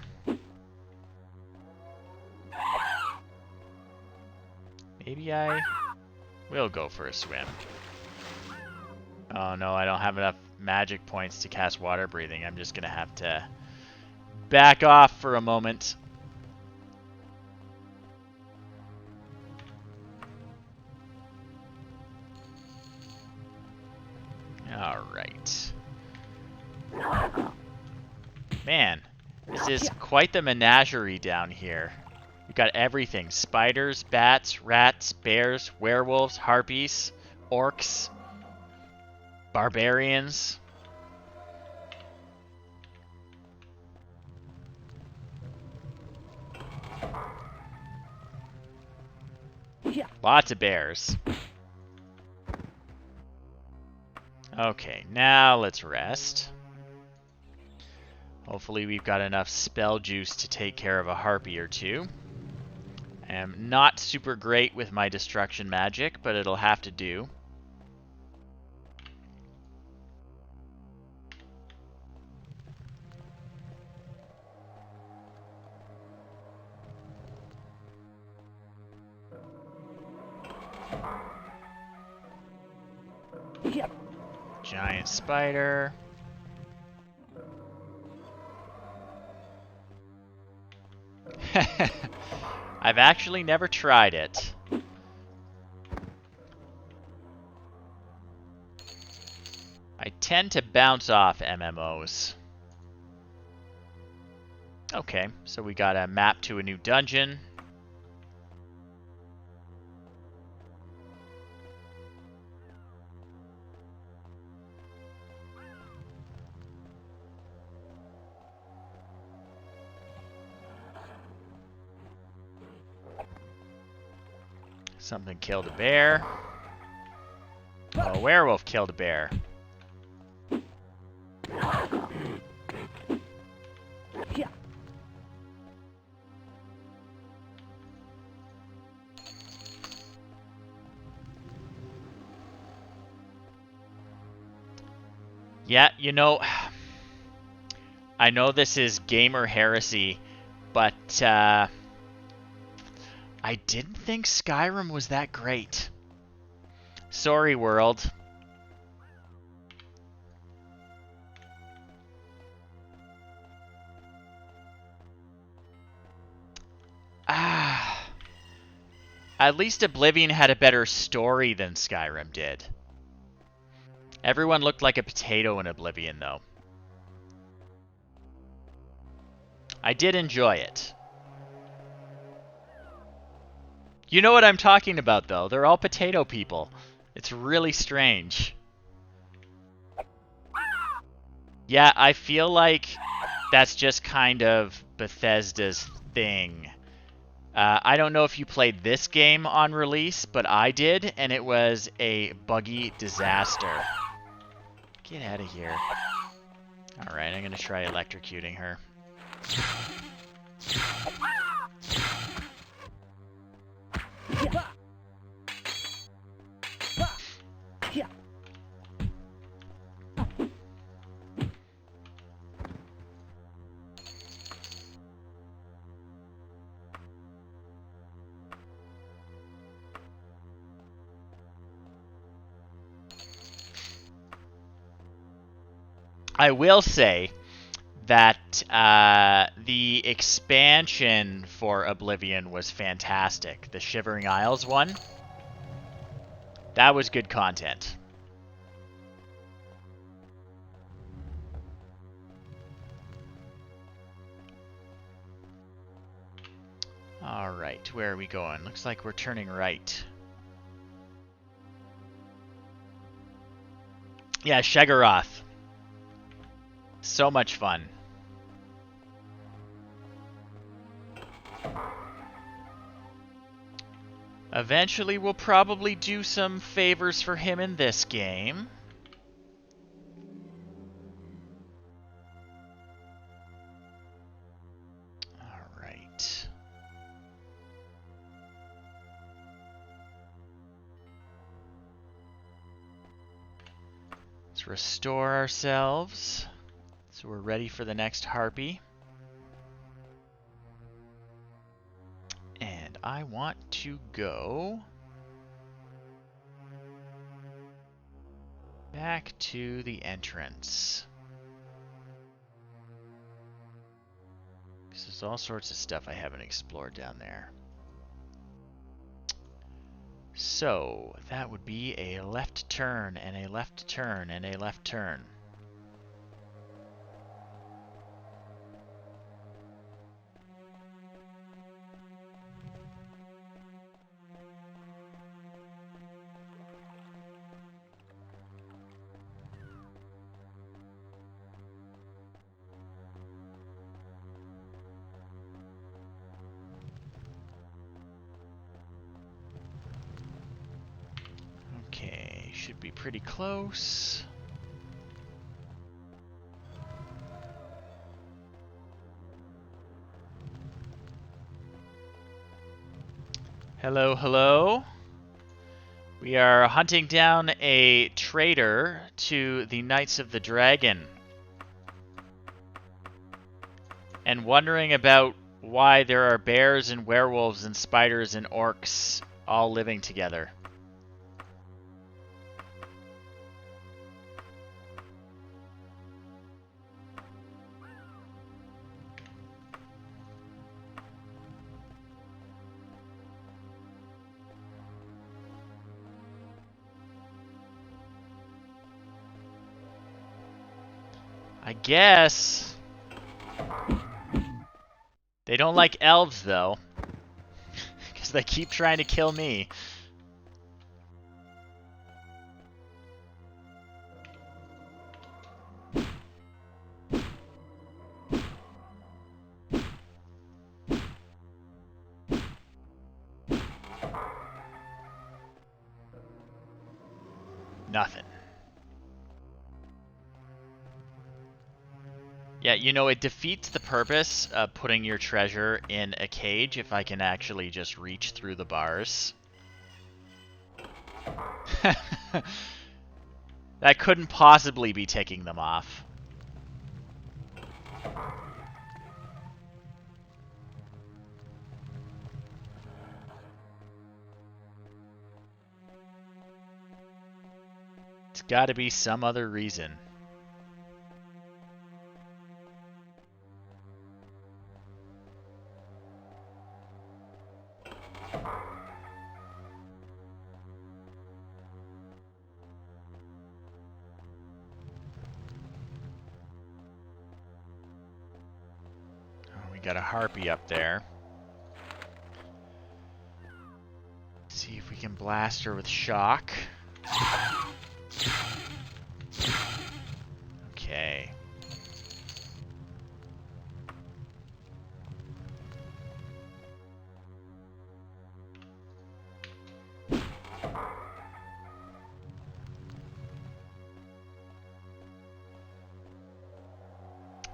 Maybe I will go for a swim. Oh no, I don't have enough magic points to cast water breathing. I'm just gonna have to back off for a moment. Alright. Man, this is quite the menagerie down here. We've got everything. Spiders, bats, rats, bears, werewolves, harpies, orcs, barbarians. Yeah. Lots of bears. Okay, now let's rest. Hopefully we've got enough spell juice to take care of a harpy or two. I am not super great with my destruction magic, but it'll have to do. Yeah. Giant spider. I've actually never tried it. I tend to bounce off MMOs. Okay, so we got a map to a new dungeon. Something killed a bear. Oh, a werewolf killed a bear. Yeah. Yeah, you know, I know this is gamer heresy, but I didn't think Skyrim was that great. Sorry, world. At least Oblivion had a better story than Skyrim did. Everyone looked like a potato in Oblivion, though. I did enjoy it. You know what I'm talking about, though. They're all potato people. It's really strange. Yeah, I feel like that's just kind of Bethesda's thing. I don't know if you played this game on release, but I did, and it was a buggy disaster. Get out of here. Alright, I'm gonna try electrocuting her. I will say that the expansion for Oblivion was fantastic. The Shivering Isles one. That was good content. Alright, where are we going? Looks like we're turning right. Yeah, Shegaroth. So much fun. Eventually, we'll probably do some favors for him in this game. Alright. Let's restore ourselves. So we're ready for the next harpy. And I want to go back to the entrance. Because there's all sorts of stuff I haven't explored down there. So that would be a left turn and a left turn and a left turn. Okay, should be pretty close. Hello, hello. We are hunting down a traitor to the Knights of the Dragon. And wondering about why there are bears and werewolves and spiders and orcs all living together. I guess. They don't like elves, though. Because they keep trying to kill me. Nothing. Yeah, you know, it defeats the purpose of putting your treasure in a cage if I can actually just reach through the bars. That couldn't possibly be ticking them off. It's got to be some other reason. Got a harpy up there. See if we can blast her with shock. Okay.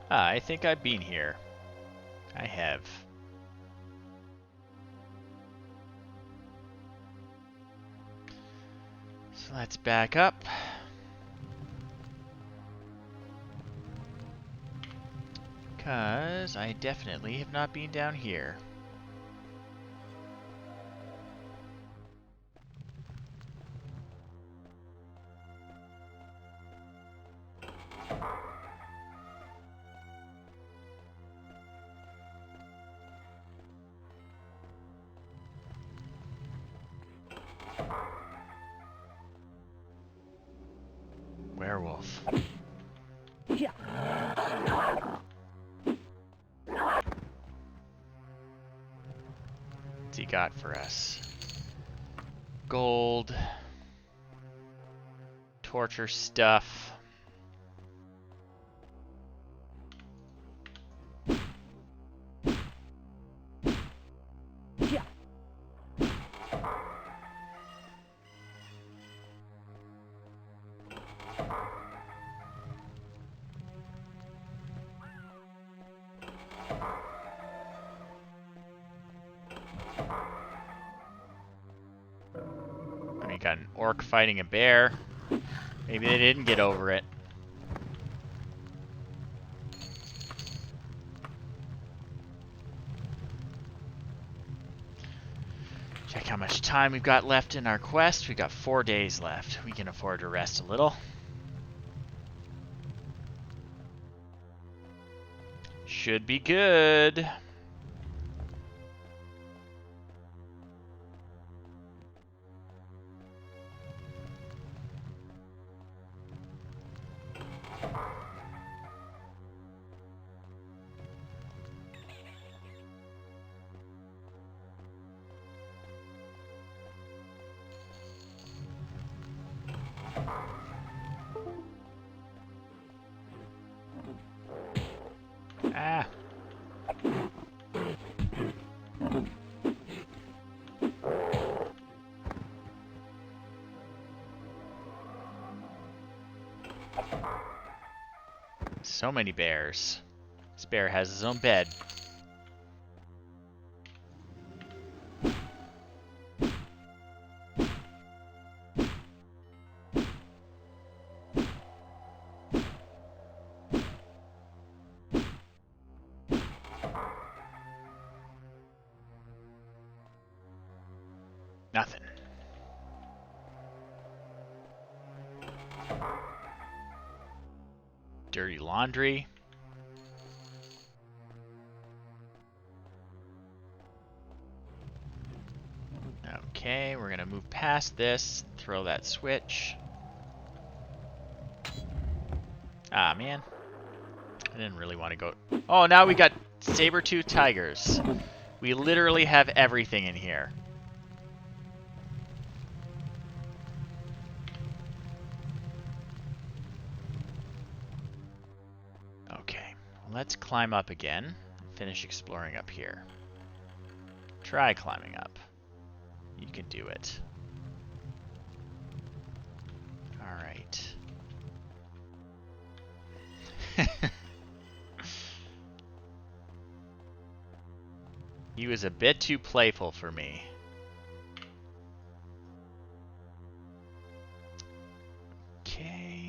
I think I've been here. I have. So let's back up. Because I definitely have not been down here. Werewolf. Yeah. What's he got for us? Gold. Torture stuff. Yeah. We got an orc fighting a bear. Maybe they didn't get over it. Check how much time we've got left in our quest. We got 4 days left. We can afford to rest a little. Should be good. Ah. So many bears. This bear has his own bed. Nothing. Dirty laundry. Okay, we're gonna move past this, throw that switch. Ah, man. I didn't really want to go... Oh, now we got saber-toothed tigers. We literally have everything in here. Okay, well, let's climb up again and finish exploring up here. Try climbing up. You can do it. Alright. He was a bit too playful for me. Okay.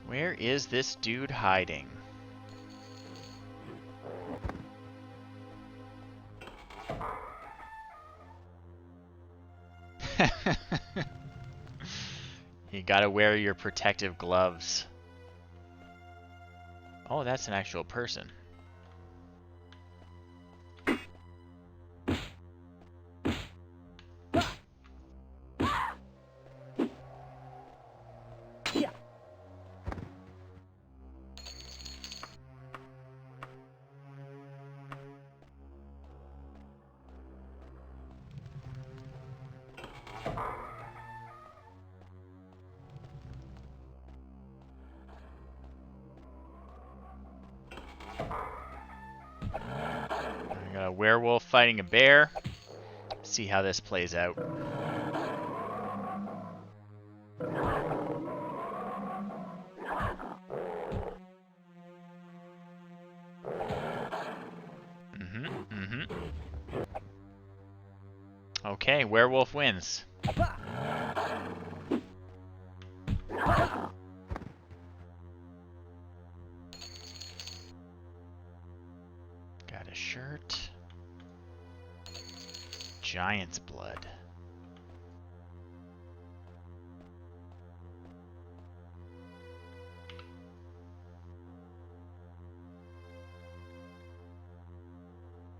Where is this dude hiding? You gotta wear your protective gloves. Oh, that's an actual person. Yeah. I got a werewolf fighting a bear. See how this plays out. Okay, werewolf wins. Got a shirt. Giant's blood.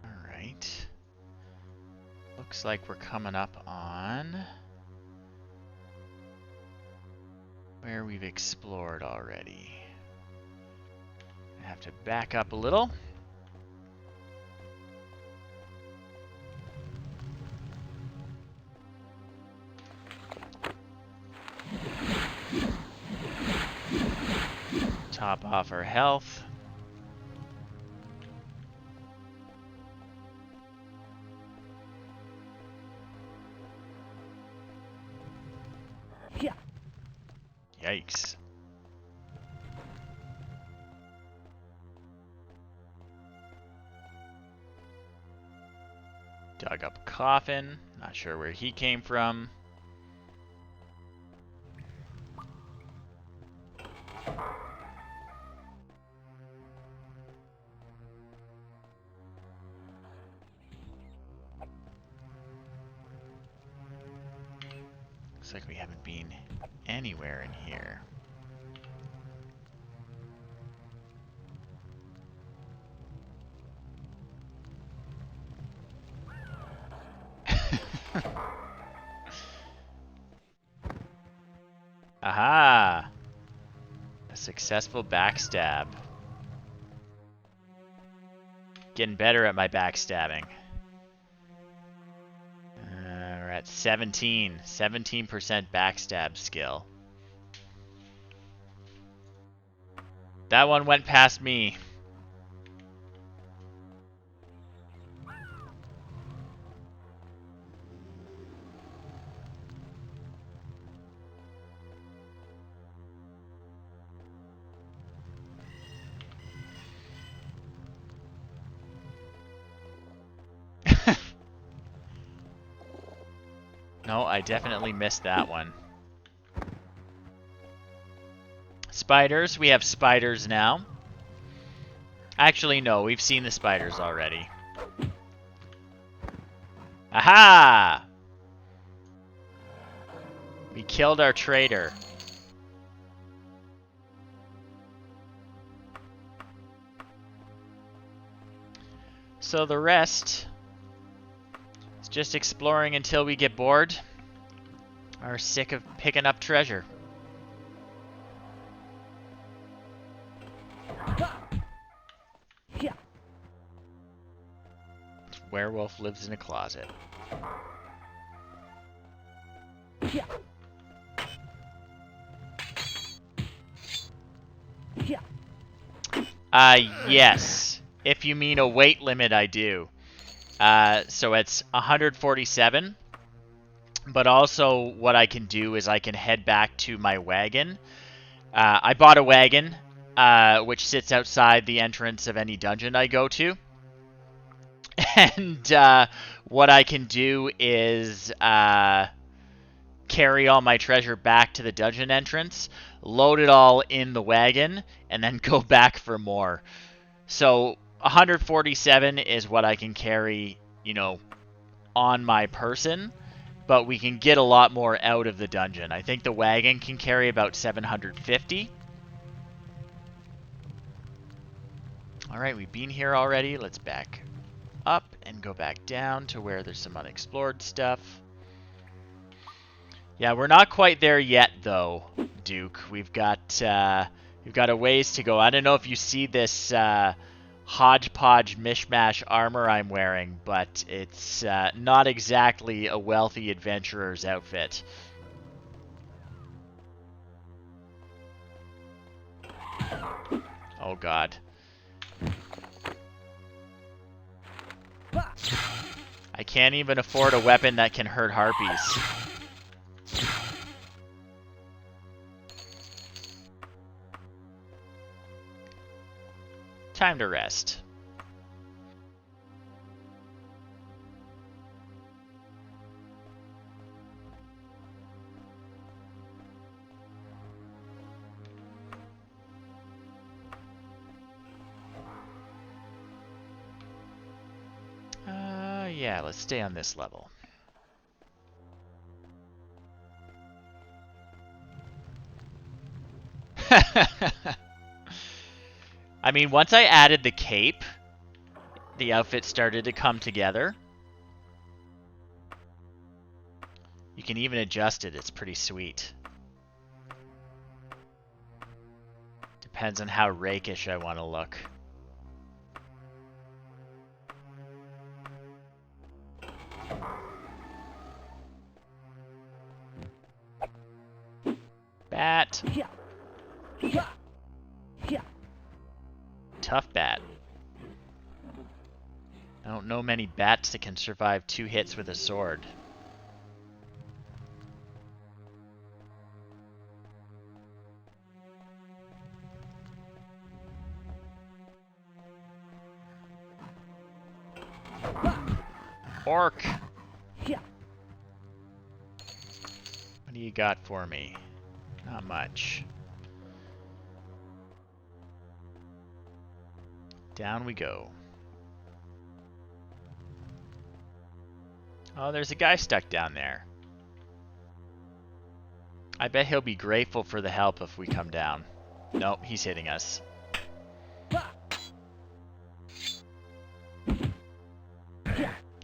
Alright. Looks like we're coming up on where we've explored already. I have to back up a little. Top off our health. Yeah. Yikes. Dug up a coffin. Not sure where he came from. Looks like we haven't been anywhere in here. Aha! A successful backstab. Getting better at my backstabbing. We're at 17. 17% backstab skill. That one went past me. No, I definitely missed that one. Spiders. We have spiders now. Actually, no. We've seen the spiders already. Aha! We killed our traitor. So the rest is just exploring until we get bored or sick of picking up treasure. Yeah. Werewolf lives in a closet. Yeah. Yeah. Yes. If you mean a weight limit, I do. So it's 147. But also what I can do is I can head back to my wagon. I bought a wagon, which sits outside the entrance of any dungeon I go to. And what I can do is carry all my treasure back to the dungeon entrance, load it all in the wagon, and then go back for more. So 147 is what I can carry, on my person, but we can get a lot more out of the dungeon. I think the wagon can carry about 750. Alright, we've been here already. Let's back up and go back down to where there's some unexplored stuff. Yeah, we're not quite there yet, though, Duke. We've got a ways to go. I don't know if you see this hodgepodge mishmash armor I'm wearing, but it's not exactly a wealthy adventurer's outfit. Oh, God. I can't even afford a weapon that can hurt harpies. Time to rest. Yeah, let's stay on this level. I mean, once I added the cape, the outfit started to come together. You can even adjust it. It's pretty sweet. Depends on how rakish I want to look. Bat. Tough bat. I don't know many bats that can survive 2 hits with a sword. Orc! What do you got for me? Not much. Down we go. Oh, there's a guy stuck down there. I bet he'll be grateful for the help if we come down. Nope, he's hitting us.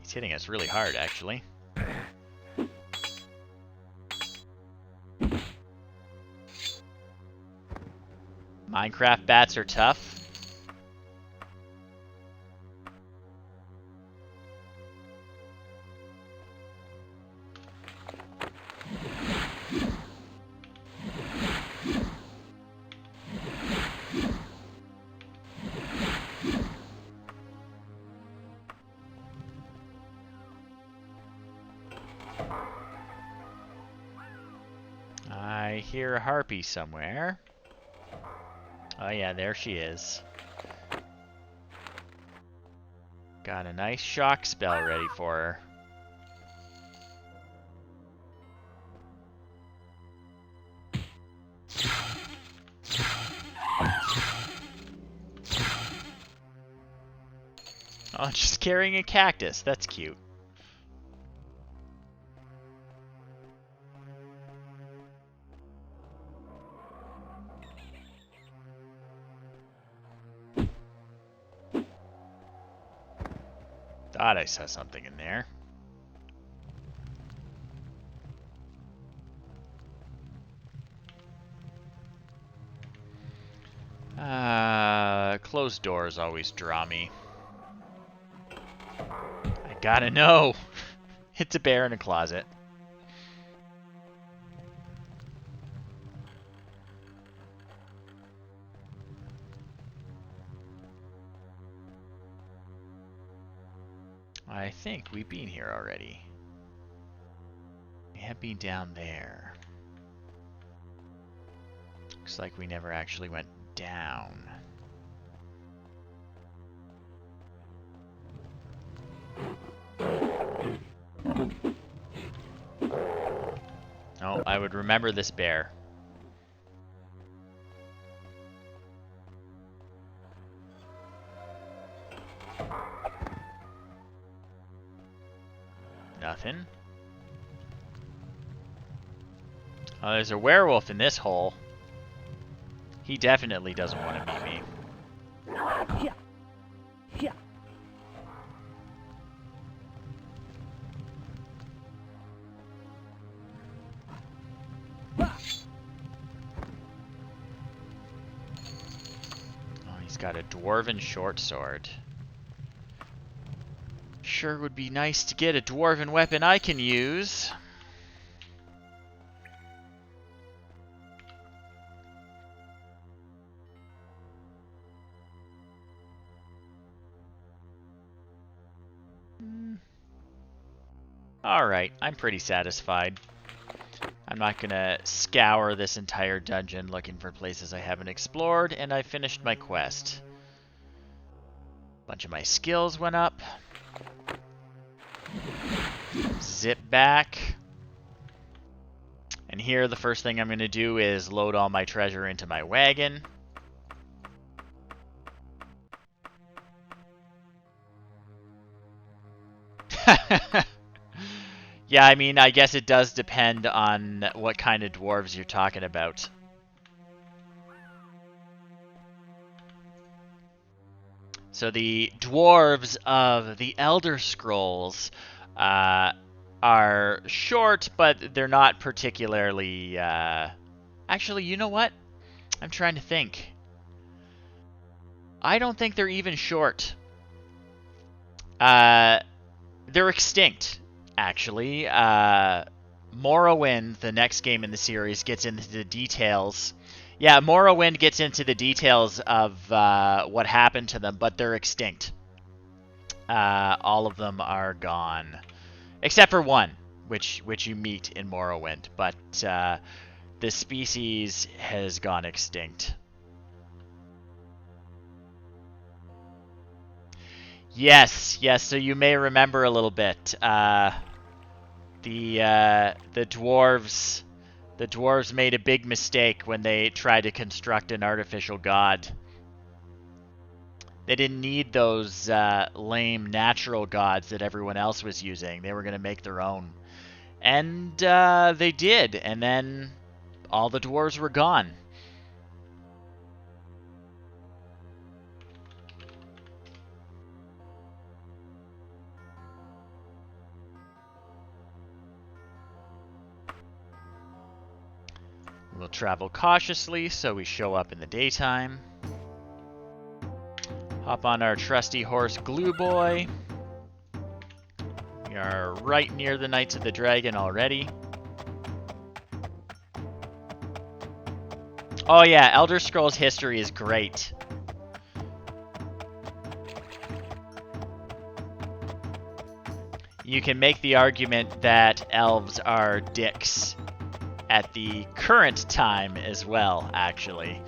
He's hitting us really hard, actually. Minecraft bats are tough. I hear a harpy somewhere. Oh yeah, there she is. Got a nice shock spell ready for her. Oh, just carrying a cactus. That's cute. Thought I saw something in there. Closed doors always draw me. I gotta know. It's a bear in a closet. I think we've been here already. We have been down there. Looks like we never actually went down. I would remember this bear. Nothing. Oh, there's a werewolf in this hole. He definitely doesn't want to meet me. Yeah. Yeah. Oh, he's got a dwarven short sword. Sure would be nice to get a dwarven weapon I can use. Alright, I'm pretty satisfied. I'm not gonna scour this entire dungeon looking for places I haven't explored, and I finished my quest. A bunch of my skills went up. Zip back. And here, the first thing I'm gonna do is load all my treasure into my wagon. Yeah, I mean, I guess it does depend on what kind of dwarves you're talking about. So the dwarves of the Elder Scrolls are short, but they're not particularly... Actually, you know what? I'm trying to think. I don't think they're even short. They're extinct, actually. Morrowind, the next game in the series, gets into the details. Yeah, Morrowind gets into the details of what happened to them, but they're extinct. All of them are gone, except for one, which you meet in Morrowind. But the species has gone extinct. Yes. So you may remember a little bit. The dwarves made a big mistake when they tried to construct an artificial god. They didn't need those lame natural gods that everyone else was using. They were going to make their own. And they did, and then all the dwarves were gone. We'll travel cautiously so we show up in the daytime. Hop on our trusty horse, Glue Boy. We are right near the Knights of the Dragon already. Oh yeah, Elder Scrolls history is great. You can make the argument that elves are dicks at the current time as well, actually.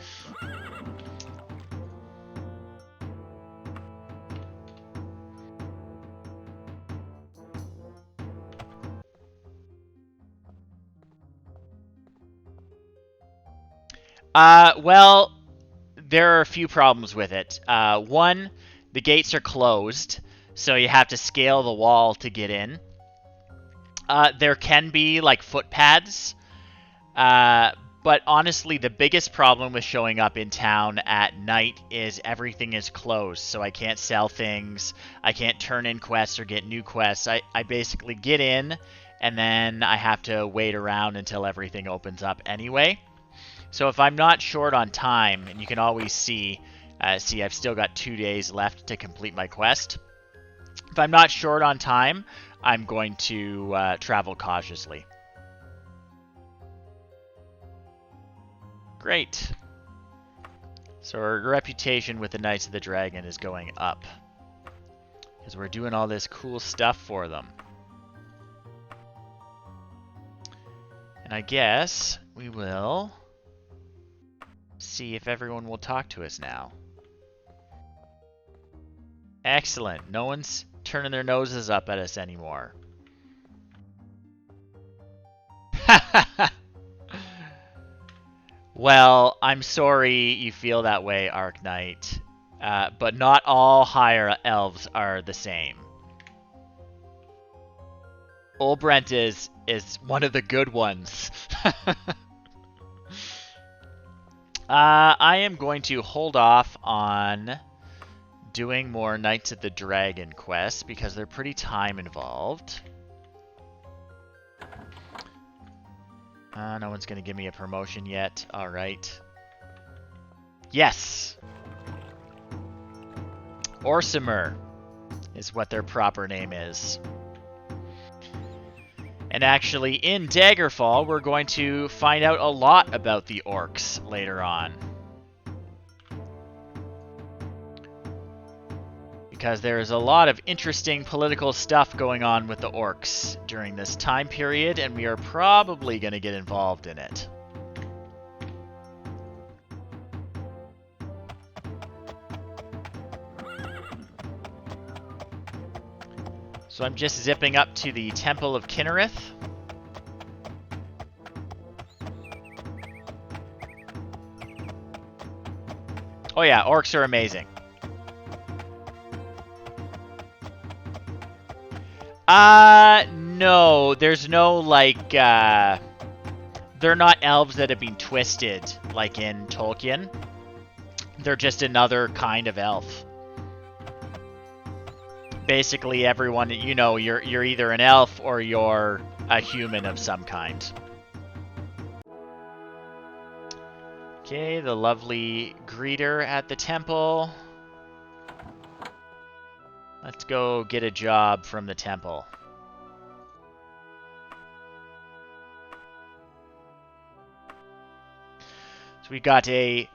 Well, there are a few problems with it. One, the gates are closed, so you have to scale the wall to get in. There can be, like, footpads, but honestly, the biggest problem with showing up in town at night is everything is closed, so I can't sell things, I can't turn in quests or get new quests. I basically get in, and then I have to wait around until everything opens up anyway. So if I'm not short on time, and you can always see I've still got 2 days left to complete my quest. If I'm not short on time, I'm going to travel cautiously. Great. So our reputation with the Knights of the Dragon is going up, because we're doing all this cool stuff for them. And I guess we will see if everyone will talk to us now. Excellent. No one's turning their noses up at us anymore. Well, I'm sorry you feel that way, Arc Knight. But not all higher elves are the same. Ulbrendt is one of the good ones. I am going to hold off on doing more Knights of the Dragon quests because they're pretty time involved. No one's going to give me a promotion yet. All right. Yes! Orsimer is what their proper name is. And actually, in Daggerfall, we're going to find out a lot about the orcs later on. Because there is a lot of interesting political stuff going on with the orcs during this time period, and we are probably going to get involved in it. So I'm just zipping up to the Temple of Kinnereth. Oh yeah, orcs are amazing. No, there's no, like, they're not elves that have been twisted, like in Tolkien. They're just another kind of elf. Basically, everyone, you know, you're either an elf or you're a human of some kind. Okay, the lovely greeter at the temple. Let's go get a job from the temple. So we got a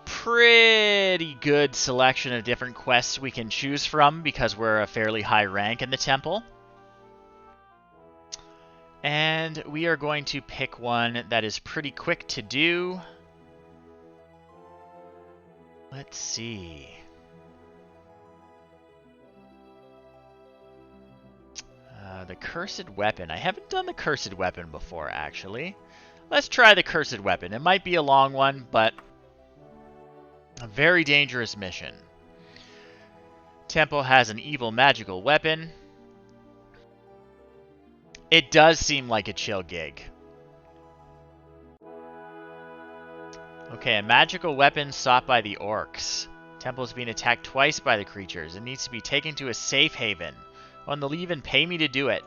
pretty good selection of different quests we can choose from because we're a fairly high rank in the temple. And we are going to pick one that is pretty quick to do. Let's see. The Cursed Weapon. I haven't done the Cursed Weapon before, actually. Let's try the Cursed Weapon. It might be a long one, but a very dangerous mission. Temple has an evil magical weapon. It does seem like a chill gig. Okay, a magical weapon sought by the orcs. Temple's being attacked twice by the creatures. It needs to be taken to a safe haven. One they'll even pay me to do it.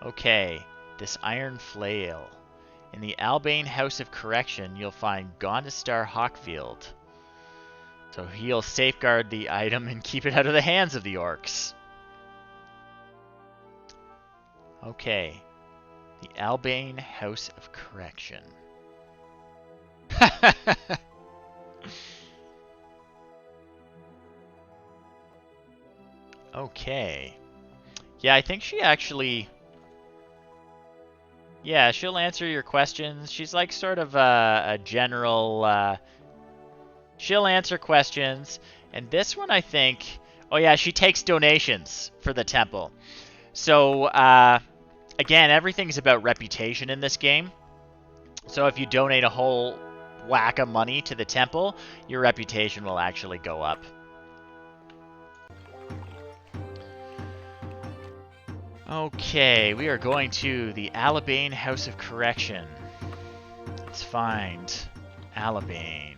Okay, this iron flail. In the Albane House of Correction, you'll find Gondestar Hawkfield. So he'll safeguard the item and keep it out of the hands of the orcs. Okay, the Albane House of Correction. Okay. Yeah, I think she actually... Yeah, she'll answer your questions. She's like sort of a general... She'll answer questions. And this one, I think... Oh yeah, she takes donations for the temple. So, again, everything's about reputation in this game. So if you donate a whole whack of money to the temple, your reputation will actually go up. Okay, we are going to the Albane House of Correction. Let's find Albane.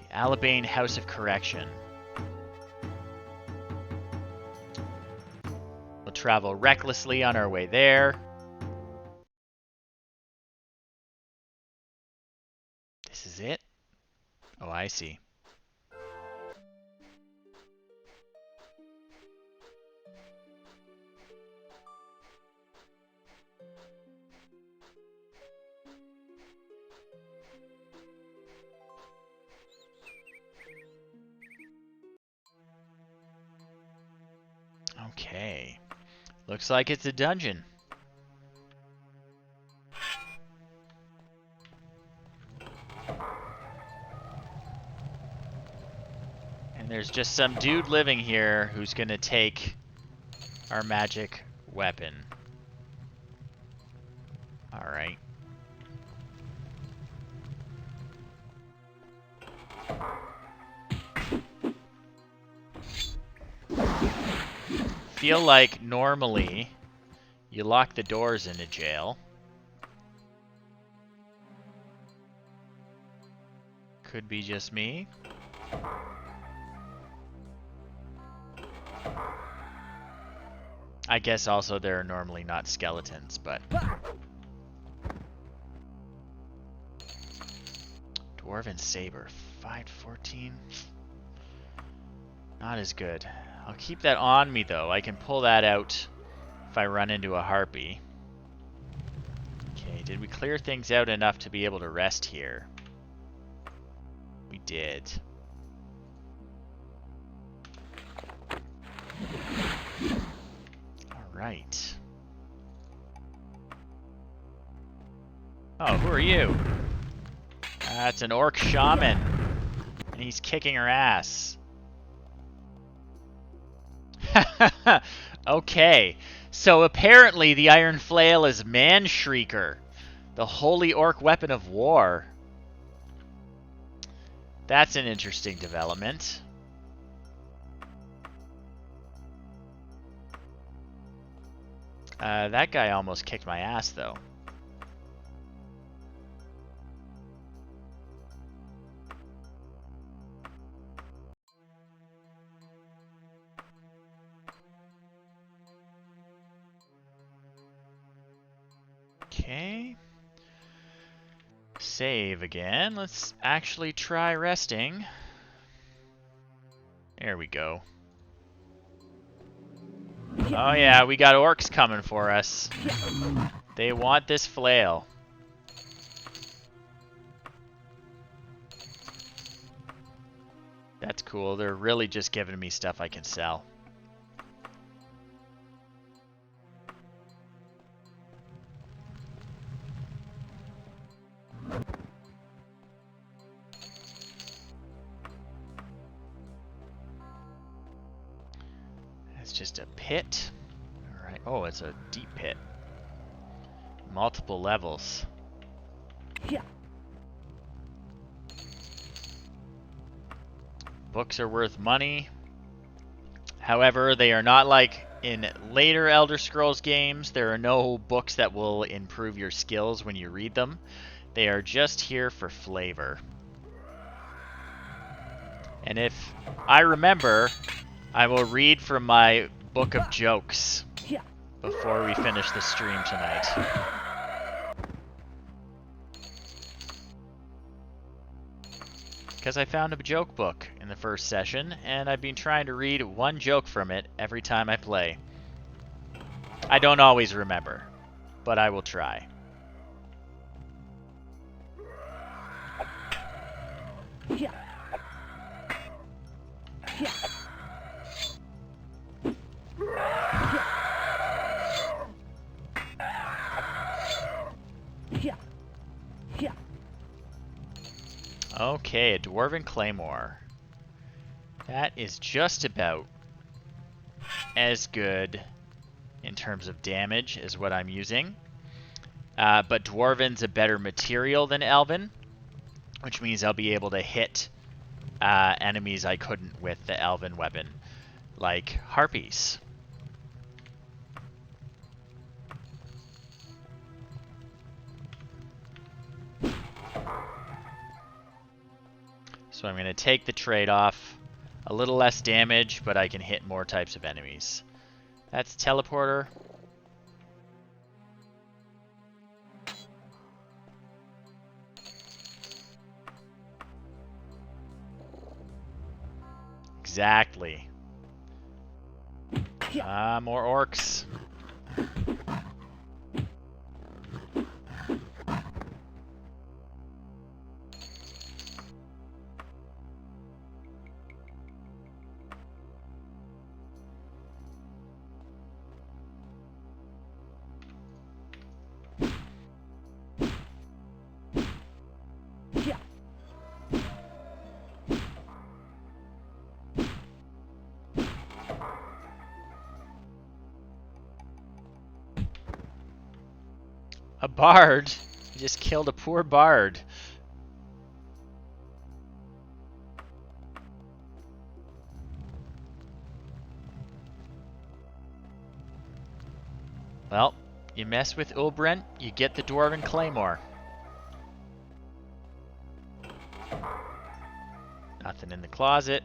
The Albane House of Correction. We'll travel recklessly on our way there. This is it? Oh, I see. Okay. Looks like it's a dungeon. And there's just some dude living here who's gonna take our magic weapon. Alright. Feel like normally you lock the doors in a jail. Could be just me. I guess also there are normally not skeletons, but... Dwarven Saber, 514. Not as good. I'll keep that on me, though. I can pull that out if I run into a harpy. Okay, did we clear things out enough to be able to rest here? We did. Alright. Oh, who are you? That's an orc shaman. And he's kicking her ass. Okay, so apparently the Iron Flail is Man Shrieker, the holy orc weapon of war. That's an interesting development. That guy almost kicked my ass, though. Okay. Save again. Let's actually try resting. There we go. Oh yeah, we got orcs coming for us. They want this flail. That's cool. They're really just giving me stuff I can sell. It's just a pit. Alright. Oh, it's a deep pit. Multiple levels. Yeah. Books are worth money. However, they are not like in later Elder Scrolls games. There are no books that will improve your skills when you read them. They are just here for flavor. And if I remember, I will read from my book of jokes before we finish the stream tonight. Because I found a joke book in the first session, and I've been trying to read one joke from it every time I play. I don't always remember, but I will try. Yeah. Yeah. Yeah. Yeah. Okay, a Dwarven Claymore. That is just about as good in terms of damage as what I'm using. But Dwarven's a better material than Elven, which means I'll be able to hit enemies I couldn't with the Elven weapon, like harpies. So I'm going to take the trade-off. A little less damage, but I can hit more types of enemies. That's teleporter. Exactly. More orcs. A bard? You just killed a poor bard. Well, you mess with Ulbrendt, you get the Dwarven Claymore. Nothing in the closet.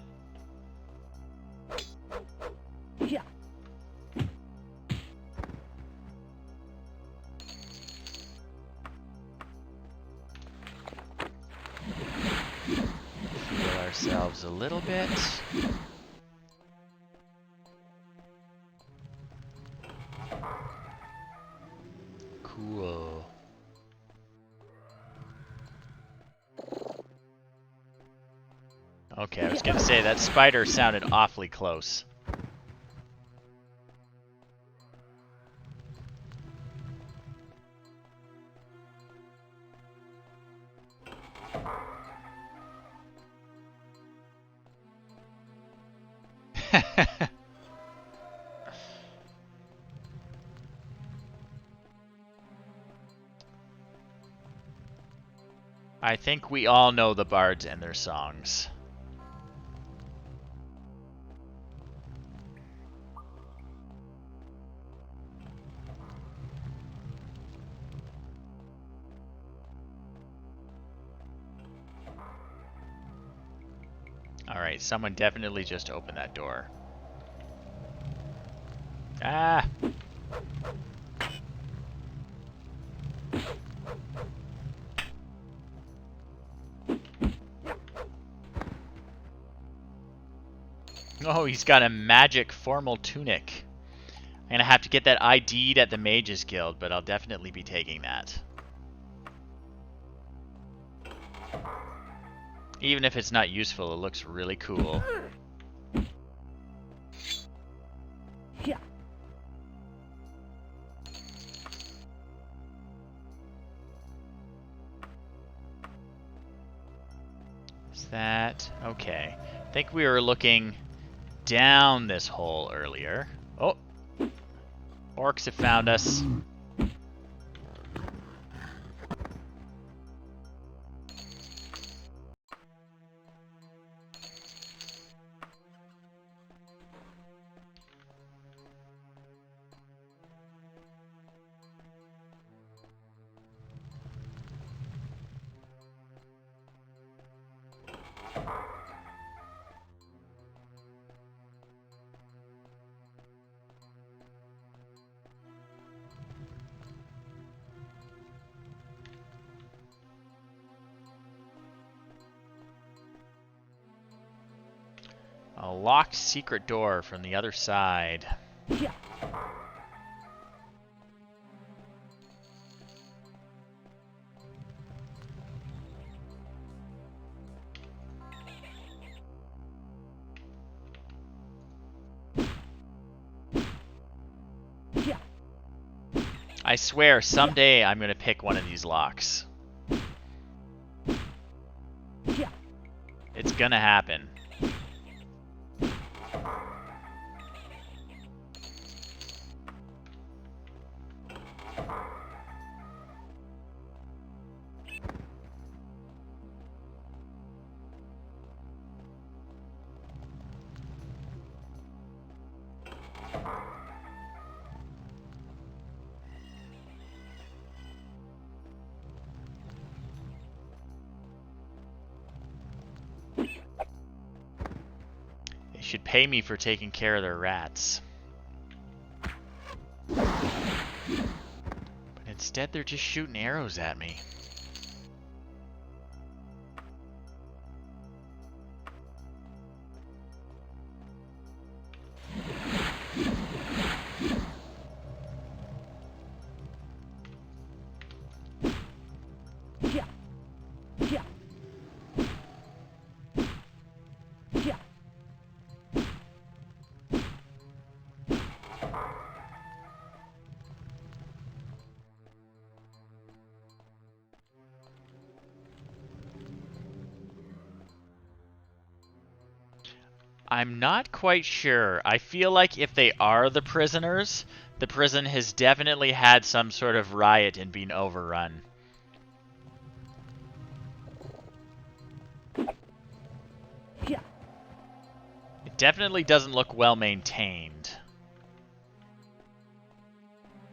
Yeah. Heal ourselves a little bit. Cool. Okay, I was gonna say that spider sounded awfully close. I think we all know the bards and their songs. Alright, someone definitely just opened that door. Ah! Oh, he's got a magic formal tunic. I'm gonna have to get that ID'd at the Mages Guild, but I'll definitely be taking that. Even if it's not useful, it looks really cool. Yeah. Is that... okay. I think we were looking down this hole earlier. Oh! Orcs have found us. A locked secret door from the other side. Yeah. Yeah. I swear, someday I'm gonna pick one of these locks. Yeah. It's gonna happen. They should pay me for taking care of their rats. But instead they're just shooting arrows at me. Yeah. Yeah. Yeah. I'm not quite sure. I feel like if they are the prisoners, the prison has definitely had some sort of riot and been overrun. Yeah. It definitely doesn't look well maintained.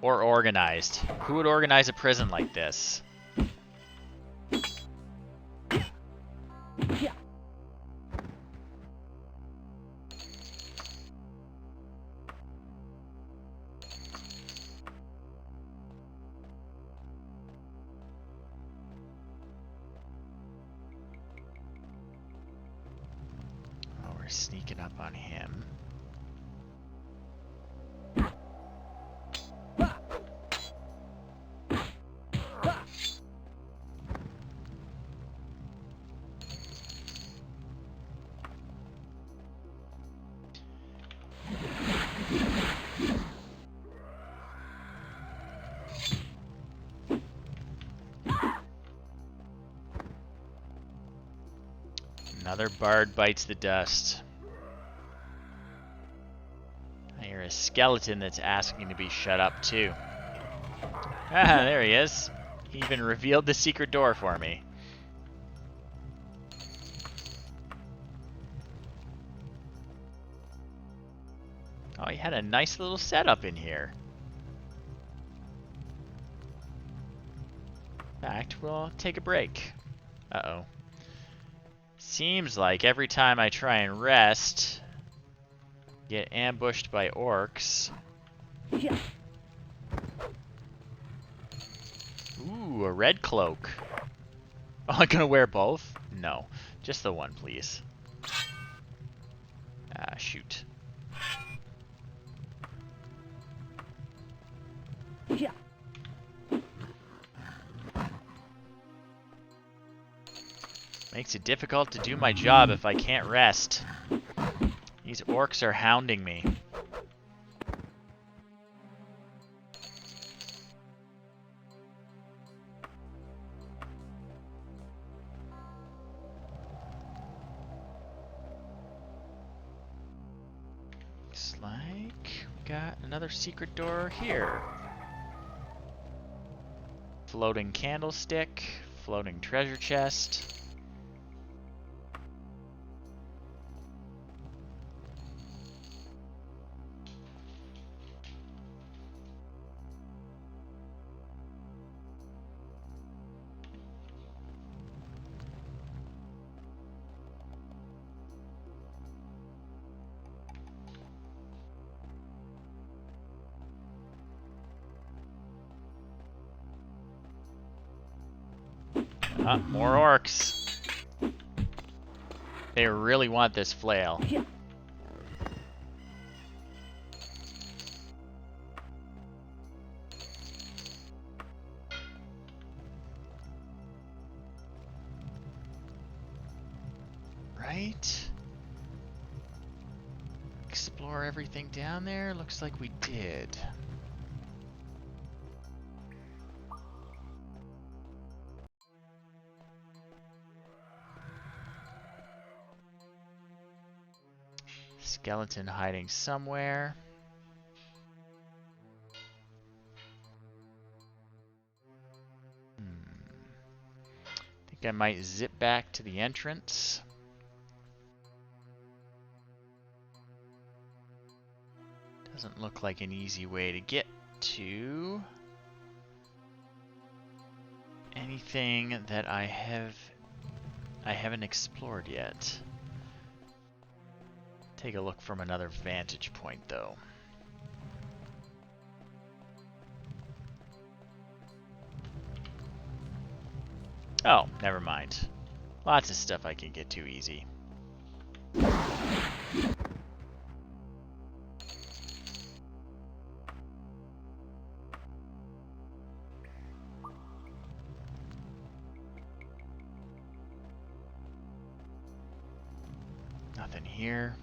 Or organized. Who would organize a prison like this? Yeah. Oh, we're sneaking up on him. Another bard bites the dust. I hear a skeleton that's asking to be shut up too. Ah, there he is. He even revealed the secret door for me. Oh, he had a nice little setup in here. In fact, we'll take a break. Uh-oh. Seems like every time I try and rest, get ambushed by orcs. Yeah. Ooh, a red cloak. Oh, I'm gonna wear both? No, just the one, please. Ah, shoot. Yeah. Makes it difficult to do my job if I can't rest. These orcs are hounding me. Looks like we got another secret door here. Floating candlestick, floating treasure chest. More orcs. They really want this flail. Yeah. Right? Explore everything down there? Looks like we did. Skeleton hiding somewhere. Think I might zip back to the entrance. Doesn't look like an easy way to get to anything that I haven't explored yet. Take a look from another vantage point though. Oh, never mind. Lots of stuff I can get to easy. Nothing here.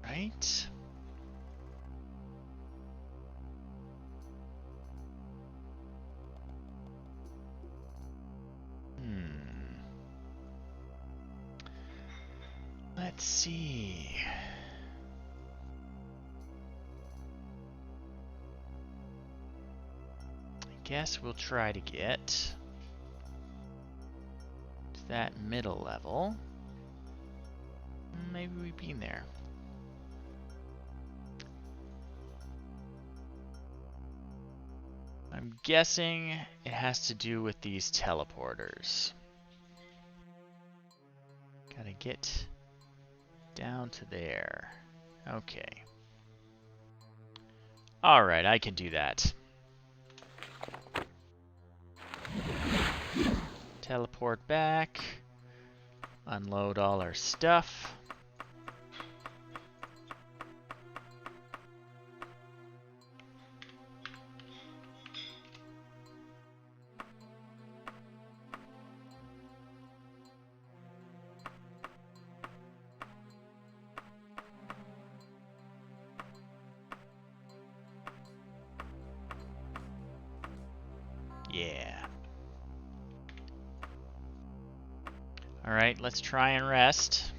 Right? Let's see. guess we'll try to get to that middle level. Maybe we've been there. I'm guessing it has to do with these teleporters. Gotta get down to there. Okay. Alright, I can do that. Teleport back. Unload all our stuff. Yeah. Alright, let's try and rest.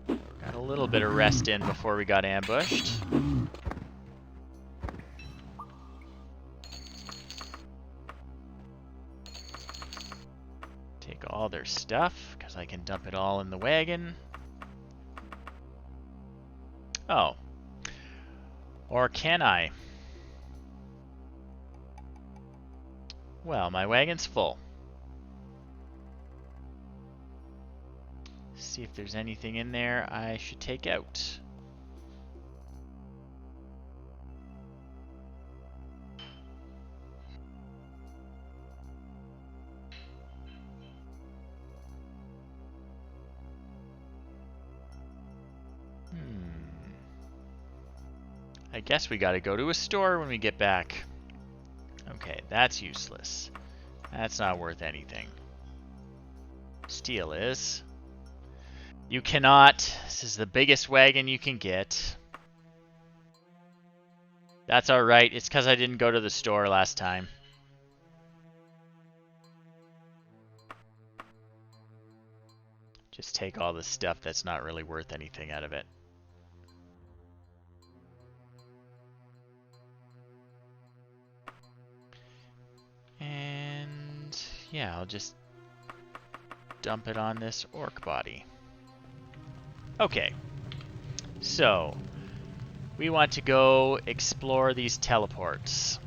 Got a little bit of rest in before we got ambushed. Take all their stuff, because I can dump it all in the wagon. Oh. Or can I? Well, my wagon's full. See if there's anything in there I should take out. I guess we gotta go to a store when we get back. Okay, that's useless. That's not worth anything. Steel is. You cannot. This is the biggest wagon you can get. That's alright. It's because I didn't go to the store last time. Just take all the stuff that's not really worth anything out of it. And yeah, I'll just dump it on this orc body. Okay, so we want to go explore these teleports.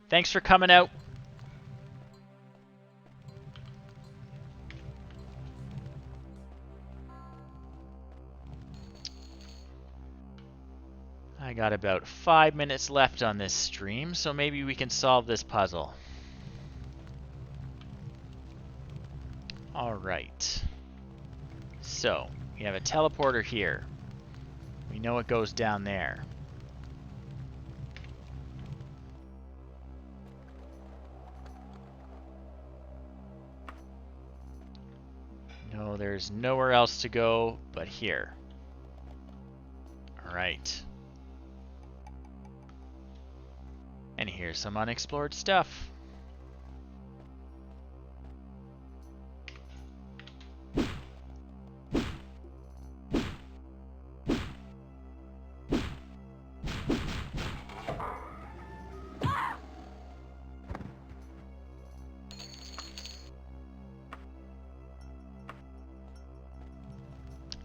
Thanks for coming out. I got about 5 minutes left on this stream, so maybe we can solve this puzzle. Alright. So, we have a teleporter here. We know it goes down there. No, there's nowhere else to go but here. Alright. And here's some unexplored stuff.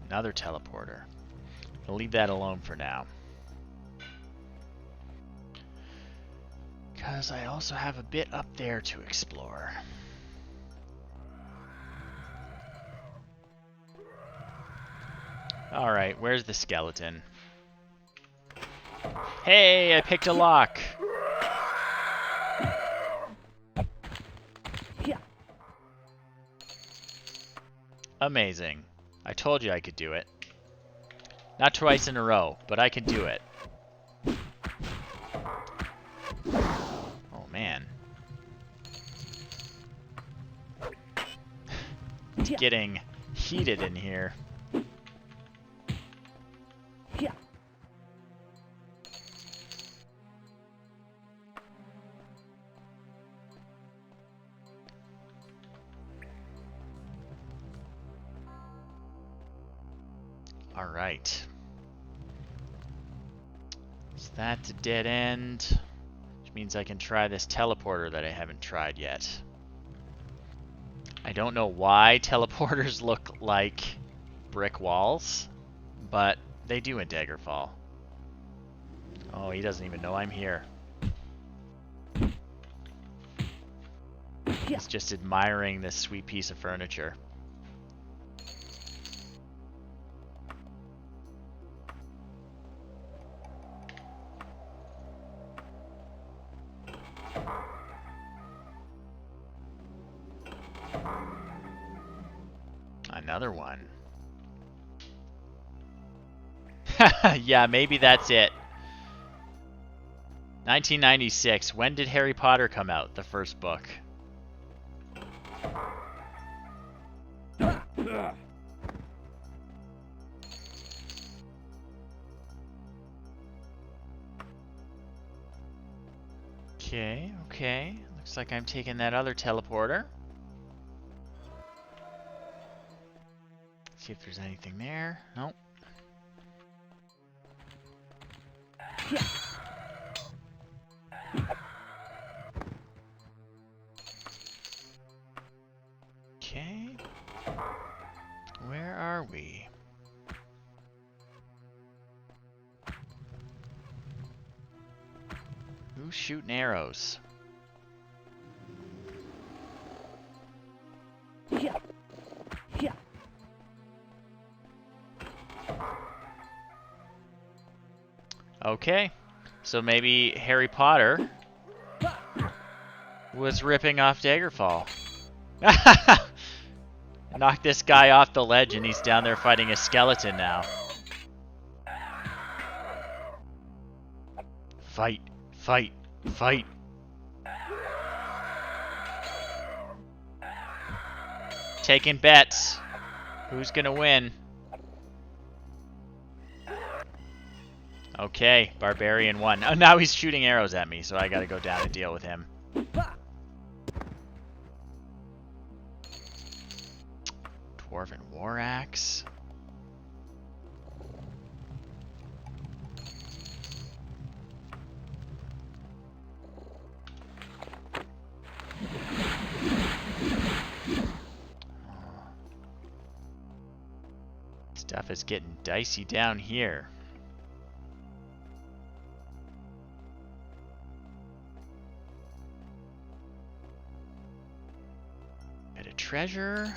Another teleporter. I'll leave that alone for now. Because I also have a bit up there to explore. Alright, where's the skeleton? Hey, I picked a lock! Yeah. Amazing. I told you I could do it. Not twice in a row, but I can do it. Oh, man. It's getting heated in here. Yeah. Alright. So that's a dead end. Which means I can try this teleporter that I haven't tried yet. I don't know why teleporters look like brick walls, but they do in Daggerfall. Oh, he doesn't even know I'm here. He's just admiring this sweet piece of furniture. Another one. Yeah, maybe that's it. 1996. When did Harry Potter come out? The first book. Okay, okay. Looks like I'm taking that other teleporter. See if there's anything there. Nope. Okay. Where are we? Who's shooting arrows? Okay, so maybe Harry Potter was ripping off Daggerfall. Knocked this guy off the ledge and he's down there fighting a skeleton now. Fight, fight, fight. Taking bets. Who's gonna win? Okay, Barbarian won. Oh, now he's shooting arrows at me, so I gotta go down and deal with him. Dwarven War Axe. Stuff is getting dicey down here. Bit of treasure.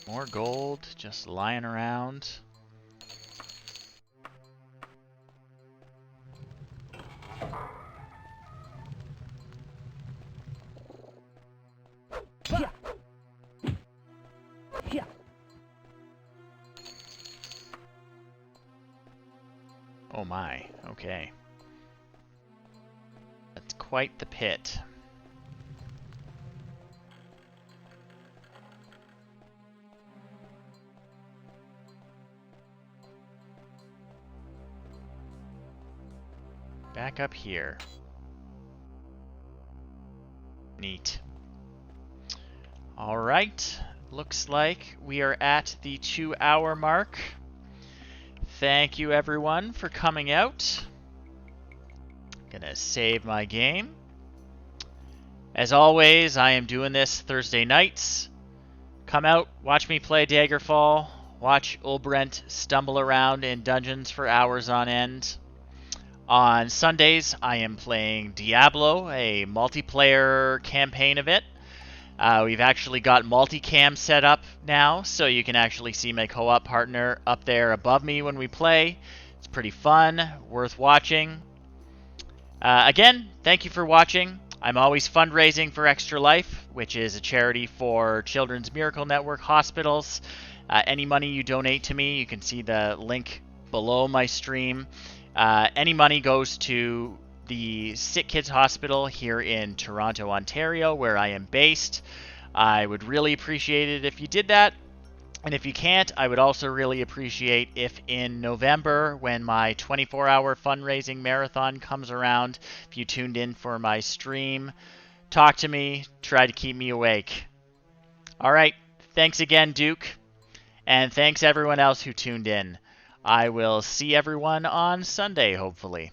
More gold just lying around. Oh my, okay. That's quite the pit. Back up here. Neat. Alright, looks like we are at the 2-hour mark. Thank you everyone for coming out. Gonna save my game. As always, I am doing this Thursday nights. Come out, watch me play Daggerfall, watch Ulbrendt stumble around in dungeons for hours on end. On Sundays, I am playing Diablo, a multiplayer campaign of it. We've actually got multicam set up now, so you can actually see my co-op partner up there above me when we play. It's pretty fun, worth watching. Again, thank you for watching. I'm always fundraising for Extra Life, which is a charity for Children's Miracle Network hospitals. Any money you donate to me, you can see the link below my stream. Any money goes to the Sick Kids Hospital here in Toronto, Ontario, where I am based. I would really appreciate it if you did that. And if you can't, I would also really appreciate if in November, when my 24-hour fundraising marathon comes around, if you tuned in for my stream, talk to me, try to keep me awake. All right, thanks again, Duke, and thanks everyone else who tuned in. I will see everyone on Sunday, hopefully.